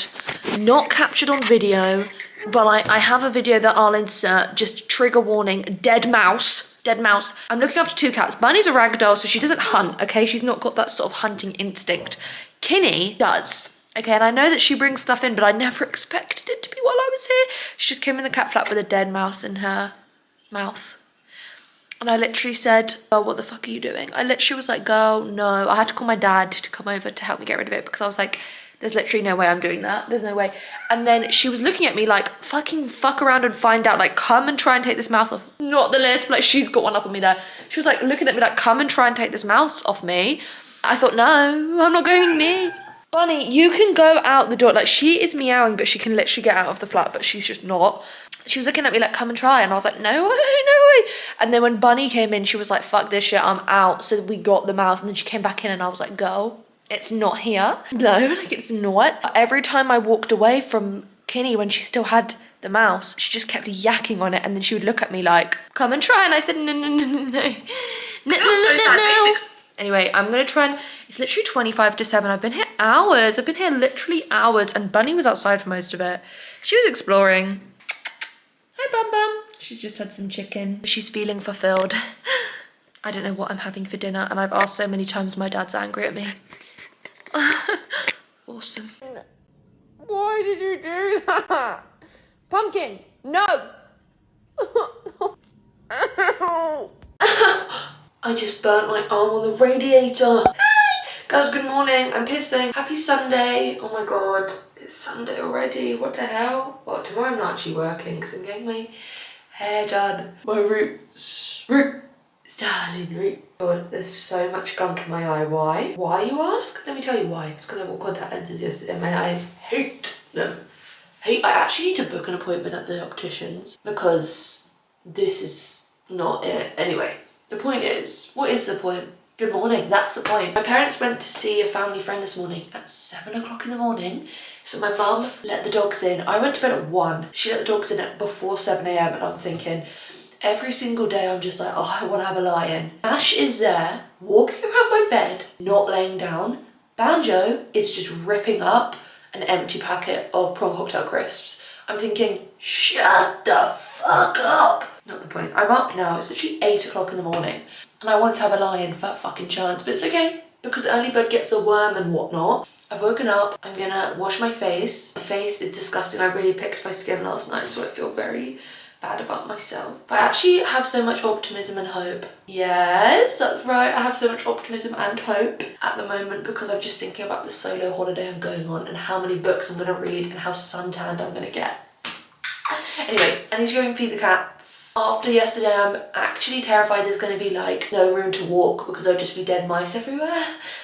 Not captured on video, but I have a video that I'll insert. Just trigger warning. Dead mouse. I'm looking after 2 cats. Bunny's a ragdoll, so she doesn't hunt, okay? She's not got that sort of hunting instinct. Kinney does. Okay, and I know that she brings stuff in, but I never expected it to be while I was here. She just came in the cat flap with a dead mouse in her mouth. And I literally said, oh, what the fuck are you doing? I literally was like, girl, no. I had to call my dad to come over to help me get rid of it, because I was like, there's literally no way I'm doing that. There's no way. And then she was looking at me like, fucking fuck around and find out. Like, come and try and take this mouse off. Not the lisp. Like, she's got one up on me there. She was like looking at me like, come and try and take this mouse off me. I thought, no, I'm not going near. Bunny, you can go out the door. Like, she is meowing, but she can literally get out of the flat, but she's just not. She was looking at me like, come and try. And I was like, no way. And then when Bunny came in, she was like, fuck this shit, I'm out. So we got the mouse, and then she came back in, and I was like, girl, it's not here. No, like, it's not. Every time I walked away from Kinney when she still had the mouse, she just kept yakking on it, and then she would look at me like, come and try. And I said, no. Anyway, I'm gonna try and, it's literally 25 to 7. I've been here hours. I've been here literally hours, and Bunny was outside for most of it. She was exploring. Hi, Bum Bum. She's just had some chicken. She's feeling fulfilled. I don't know what I'm having for dinner, and I've asked so many times, my dad's angry at me. Awesome. Why did you do that? Pumpkin, no. I just burnt my arm on the radiator. Hi. Girls, good morning. I'm pissing. Happy Sunday. Oh my God. It's Sunday already, what the hell? Well, tomorrow I'm not actually working because I'm getting my hair done. My roots. Darling, God, there's so much gunk in my eye. Why? Why, you ask? Let me tell you why. It's because I wore contact lenses yesterday and my eyes hate them. I actually need to book an appointment at the opticians because this is not it. Anyway, the point is, what is the point? Good morning, that's the point. My parents went to see a family friend this morning at 7 o'clock in the morning. So my mum let the dogs in. I went to bed at 1. She let the dogs in at before 7 a.m. and I'm thinking, every single day I'm just like, oh, I want to have a lie-in. Ash is there, walking around my bed, not laying down. Banjo is just ripping up an empty packet of prawn cocktail crisps. I'm thinking, shut the fuck up. Not the point. I'm up now, it's literally 8 o'clock in the morning. And I wanted to have a lie-in for that fucking chance, but it's okay, because early bird gets a worm and whatnot. I've woken up, I'm gonna wash my face. My face is disgusting. I really picked my skin last night, so I feel very bad about myself. But I actually have so much optimism and hope. Yes, that's right, I have so much optimism and hope at the moment because I'm just thinking about the solo holiday I'm going on and how many books I'm gonna read and how suntanned I'm gonna get. Anyway, I need to go and feed the cats. After yesterday, I'm actually terrified there's going to be like no room to walk because there'll just be dead mice everywhere.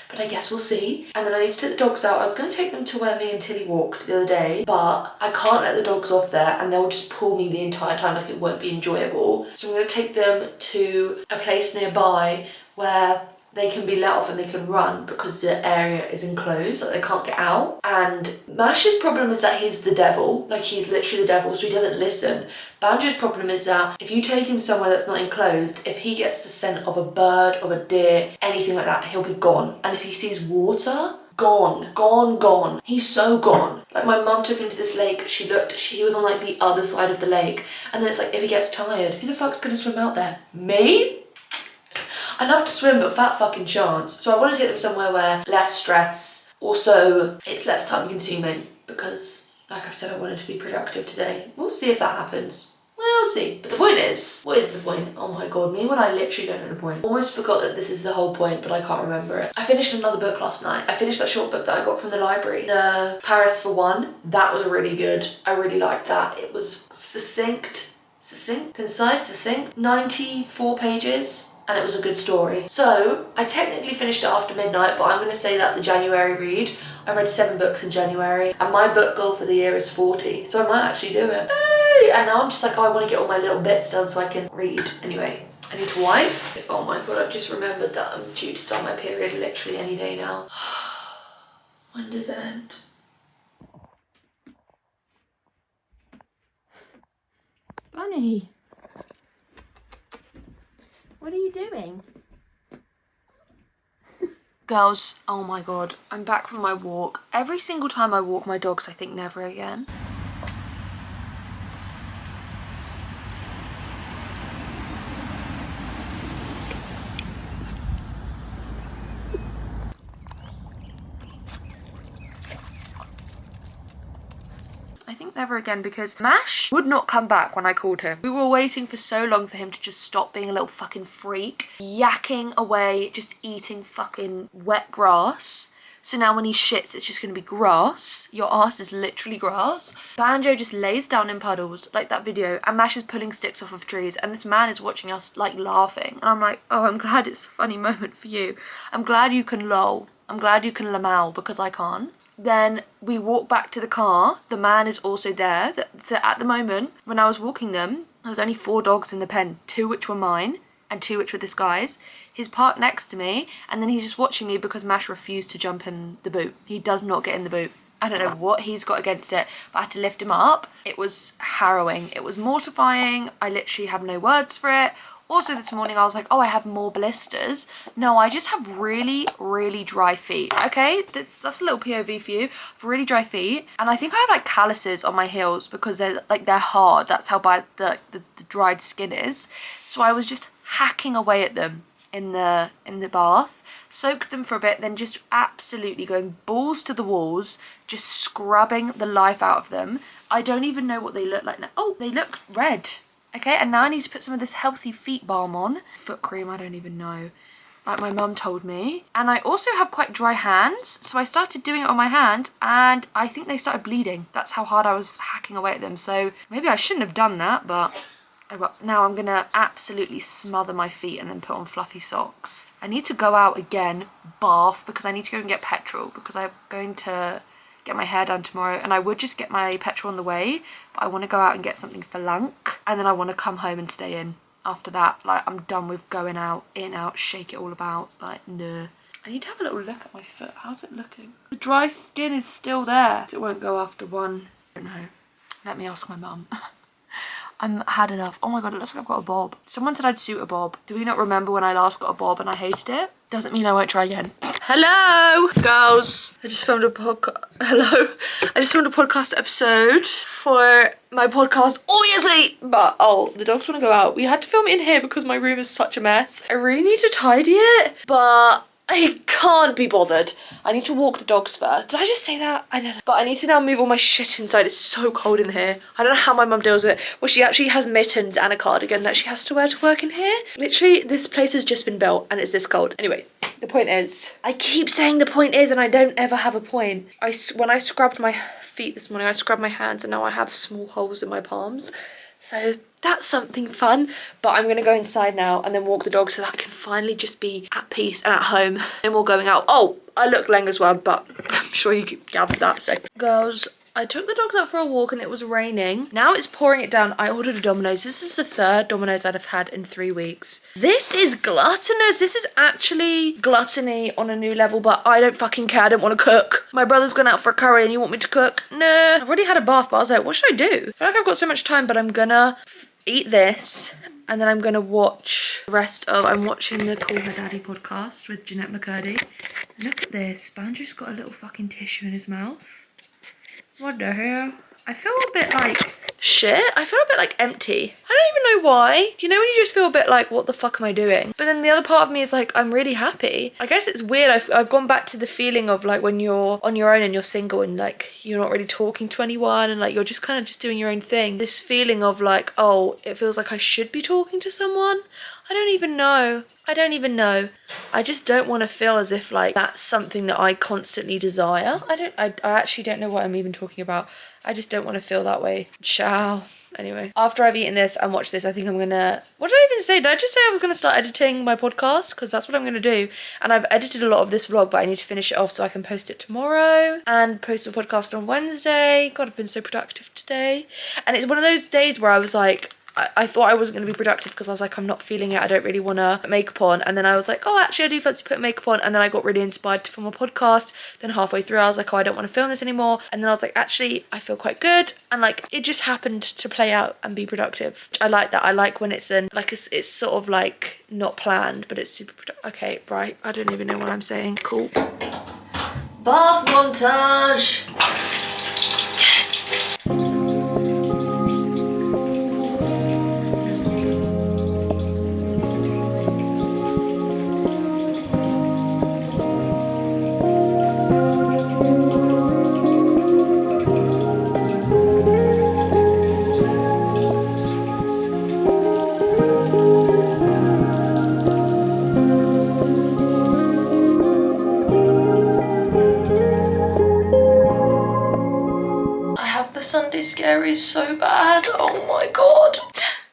But I guess we'll see. And then I need to take the dogs out. I was going to take them to where me and Tilly walked the other day, but I can't let the dogs off there and they'll just pull me the entire time, like it won't be enjoyable. So I'm going to take them to a place nearby where they can be let off and they can run because the area is enclosed, like they can't get out. And Mash's problem is that he's the devil, like he's literally the devil, so he doesn't listen. Banjo's problem is that if you take him somewhere that's not enclosed, if he gets the scent of a bird, of a deer, anything like that, he'll be gone. And if he sees water, gone, gone, gone. He's so gone. Like my mum took him to this lake, she was on like the other side of the lake. And then it's like, if he gets tired, who the fuck's gonna swim out there? Me? I love to swim, but fat fucking chance. So I want to take them somewhere where less stress. Also, it's less time consuming because, like I've said, I wanted to be productive today. We'll see if that happens. We'll see. But the point is, what is the point? Oh my god, me when I literally don't know the point. Almost forgot that this is the whole point, but I can't remember it. I finished another book last night. I finished that short book that I got from the library. The Paris for One. That was really good. I really liked that. It was concise, succinct. 94 pages. And it was a good story. So I technically finished it after midnight, but I'm going to say that's a January read. I read 7 books in January and my book goal for the year is 40, so I might actually do it. Hey! And now I'm just like, oh, I want to get all my little bits done so I can read. Anyway, I need to wipe. Oh my god, I've just remembered that I'm due to start my period literally any day now. When does it end? Bunny, what are you doing? Girls, oh my god, I'm back from my walk. Every single time I walk my dogs, I think never again. I think never again because Mash would not come back when I called him. We were waiting for so long for him to just stop being a little fucking freak, yakking away, just eating fucking wet grass. So now when he shits, it's just gonna be grass. Your ass is literally grass. Banjo just lays down in puddles, like that video, and Mash is pulling sticks off of trees, and this man is watching us, like, laughing. And I'm like, oh, I'm glad it's a funny moment for you. I'm glad you can lol. I'm glad you can lamau, because I can't. Then we walk back to the car. The man is also there. So at the moment, when I was walking them, there was only 4 dogs in the pen, 2 which were mine and 2 which were this guy's. He's parked next to me, and then he's just watching me because Mash refused to jump in the boot. He does not get in the boot. I don't know what he's got against it, but I had to lift him up. It was harrowing. It was mortifying. I literally have no words for it. Also this morning I was like, oh, I have more blisters. No, I just have really, really dry feet, okay? That's a little POV for you. I have really dry feet. And I think I have like calluses on my heels because they're hard. That's how bad the dried skin is. So I was just hacking away at them in the bath, soaked them for a bit, then just absolutely going balls to the walls, just scrubbing the life out of them. I don't even know what they look like now. Oh, they look red. Okay, and now I need to put some of this healthy feet balm on. Foot cream, I don't even know. like my mum told me. And I also have quite dry hands, so I started doing it on my hands and I think they started bleeding. That's how hard I was hacking away at them. So maybe I shouldn't have done that, but oh well. Now I'm gonna absolutely smother my feet and then put on fluffy socks. I need to go out again, bath, because I need to go and get petrol because I'm going to get my hair done tomorrow, and I would just get my petrol on the way, but I want to go out and get something for lunch, and then I want to come home and stay in after that. Like, I'm done with going out, in, out, shake it all about. Like, no. I need to have a little look at my foot. How's it looking? The dry skin is still there. It won't go after one. I don't know. Let me ask my mum. I'm had enough. Oh my god, it looks like I've got a bob. Someone said I'd suit a bob. Do we not remember when I last got a bob and I hated it? Doesn't mean I won't try again. Hello, girls. I just filmed a podcast. Hello. I just filmed a podcast episode for my podcast, obviously. But, oh, the dogs want to go out. We had to film it in here because my room is such a mess. I really need to tidy it, but I can't be bothered. I need to walk the dogs first. Did I just say that? I don't know. But I need to now move all my shit inside. It's so cold in here. I don't know how my mum deals with it. Well, she actually has mittens and a cardigan that she has to wear to work in here. Literally, this place has just been built and it's this cold. Anyway, the point is, I keep saying the point is and I don't ever have a point. When I scrubbed my feet this morning, I scrubbed my hands and now I have small holes in my palms. So that's something fun. But I'm gonna go inside now and then walk the dog so that I can finally just be at peace and at home. No more going out. Oh, I look leng as well, but I'm sure you gathered that. So, girls, I took the dogs out for a walk and it was raining. Now it's pouring it down. I ordered a Domino's. This is the third Domino's I'd have had in 3 weeks. This is gluttonous. This is actually gluttony on a new level, but I don't fucking care. I don't want to cook. My brother's gone out for a curry and you want me to cook? Nah. I've already had a bath, but I was like, what should I do? I feel like I've got so much time, but I'm gonna eat this and then I'm gonna watch the rest of, I'm watching the Call Her Daddy podcast with Jeanette McCurdy. Look at this. Banjo's got a little fucking tissue in his mouth. What the hell? I feel a bit like shit. I feel a bit like empty. I don't even know why. You know when you just feel a bit like, what the fuck am I doing? But then the other part of me is like, I'm really happy. I guess it's weird. I've gone back to the feeling of like when you're on your own and you're single and like you're not really talking to anyone and like you're just kind of just doing your own thing. This feeling of like, oh, it feels like I should be talking to someone. I don't even know. I just don't want to feel as if like that's something that I constantly desire. I actually don't know what I'm even talking about. I just don't want to feel that way. Ciao. Anyway, after I've eaten this and watched this, I think I'm gonna, what did I even say? Did I just say I was gonna start editing my podcast? Because that's what I'm gonna do. And I've edited a lot of this vlog, but I need to finish it off so I can post it tomorrow and post a podcast on Wednesday. God, I've been so productive today. And it's one of those days where I was like, I thought I wasn't going to be productive because I was like, I'm not feeling it. I don't really want to put makeup on. And then I was like, oh, actually, I do fancy putting makeup on. And then I got really inspired to film a podcast. Then halfway through, I was like, oh, I don't want to film this anymore. And then I was like, actually, I feel quite good. And like, it just happened to play out and be productive. I like that. I like when it's it's sort of like not planned, but it's super productive. Okay, right. I don't even know what I'm saying. Cool. Bath montage. Sunday scaries so bad. Oh my god.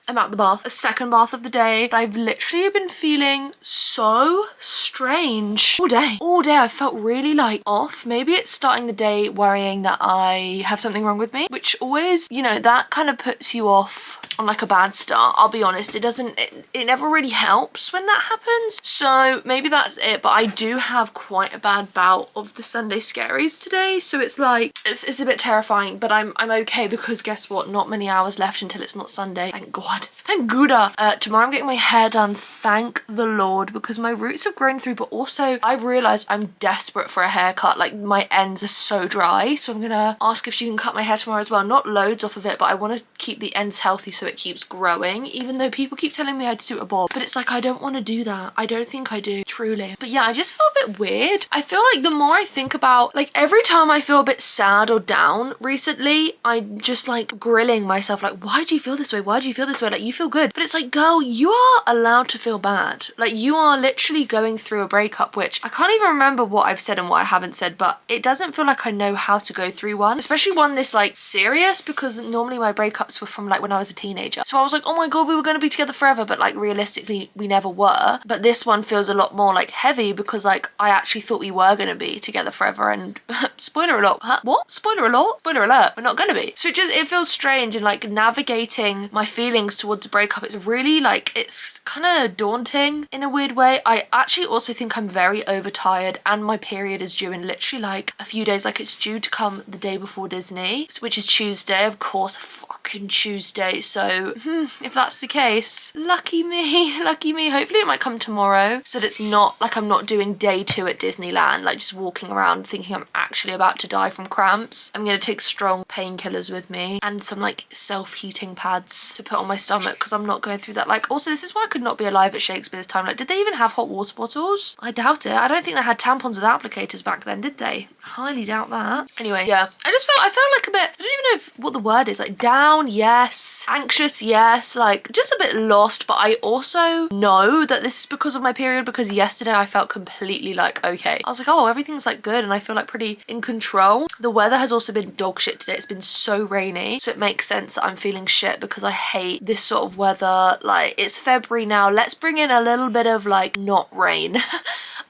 I'm at the bath, a second bath of the day. I've literally been feeling so strange all day. All day I felt really like off. Maybe it's starting the day worrying that I have something wrong with me, which always, you know, that kind of puts you off on like a bad start. I'll be honest, it never really helps when that happens. So maybe that's it, but I do have quite a bad bout of the Sunday scaries today. So it's like, it's a bit terrifying, but I'm okay because guess what? Not many hours left until it's not Sunday. Thank God. Thank Gouda. Tomorrow I'm getting my hair done, thank the Lord, because my roots have grown through, but also I've realised I'm desperate for a haircut. Like my ends are so dry. So I'm gonna ask if she can cut my hair tomorrow as well. Not loads off of it, but I want to keep the ends healthy so it keeps growing, even though people keep telling me I'd suit a bob, but it's like I don't want to do that. I don't think I do, truly. But yeah, I just feel a bit weird. I feel like the more I think about, like every time I feel a bit sad or down recently, I'm just like grilling myself like, why do you feel this way? Why do you feel this way? like you feel good. But it's like, girl, you are allowed to feel bad. Like you are literally going through a breakup, which I can't even remember what I've said and what I haven't said, but it doesn't feel like I know how to go through one, especially one this like serious, because normally my breakups were from like when I was a teenager. So I was like, oh my God, we were going to be together forever, but like realistically we never were. But this one feels a lot more like heavy because like I actually thought we were going to be together forever, and spoiler alert, what? Spoiler alert? Spoiler alert, we're not going to be. So it feels strange, and like navigating my feelings towards a breakup, it's really like, it's kind of daunting in a weird way. I actually also think I'm very overtired, and my period is due in literally like a few days. Like it's due to come the day before Disney, which is Tuesday, of course, fucking Tuesday. So if that's the case, lucky me, lucky me. Hopefully it might come tomorrow, so that it's not like I'm not doing day 2 at Disneyland, like just walking around thinking I'm actually about to die from cramps. I'm gonna take strong painkillers with me and some like self-heating pads to put on my stomach, because I'm not going through that. Like also, this is why I could not be alive at Shakespeare's time. Like, did they even have hot water bottles? I doubt it. I don't think they had tampons with applicators back then, did they? Highly doubt that. Anyway, yeah, I felt like a bit, I don't even know what the word is, like down, yes, anxious, yes, like just a bit lost. But I also know that this is because of my period, because yesterday I felt completely like okay. I was like, oh, everything's like good, and I feel like pretty in control. The weather has also been dog shit today. It's been so rainy, so it makes sense that I'm feeling shit, because I hate this sort of weather. Like, it's February now, let's bring in a little bit of like not rain.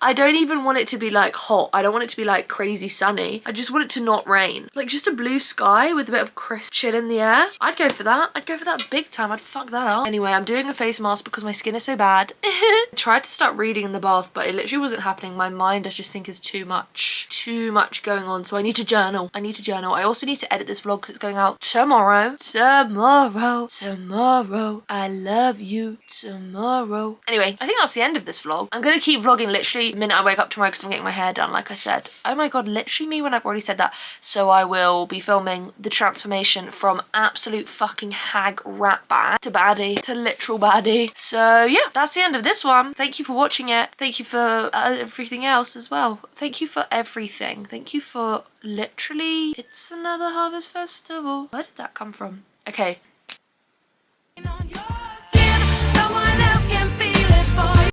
I don't even want it to be like hot. I don't want it to be like crazy sunny. I just want it to not rain. Like just a blue sky with a bit of crisp chill in the air. I'd go for that. I'd go for that big time. I'd fuck that up. Anyway, I'm doing a face mask because my skin is so bad. I tried to start reading in the bath, but it literally wasn't happening. My mind, I just think, is too much going on. So I need to journal. I also need to edit this vlog because it's going out tomorrow. Tomorrow. I love you tomorrow. Anyway, I think that's the end of this vlog. I'm gonna keep vlogging literally the minute I wake up tomorrow because I'm getting my hair done, like I said. Oh my God, literally me when I've already said that. So I will be filming the transformation from absolute fucking hag rat bat to baddie to literal baddie. So yeah, that's the end of this one. Thank you for watching it. Thank you for everything else as well. Thank you for everything. Thank you for literally, it's another harvest festival. Where did that come from? Okay,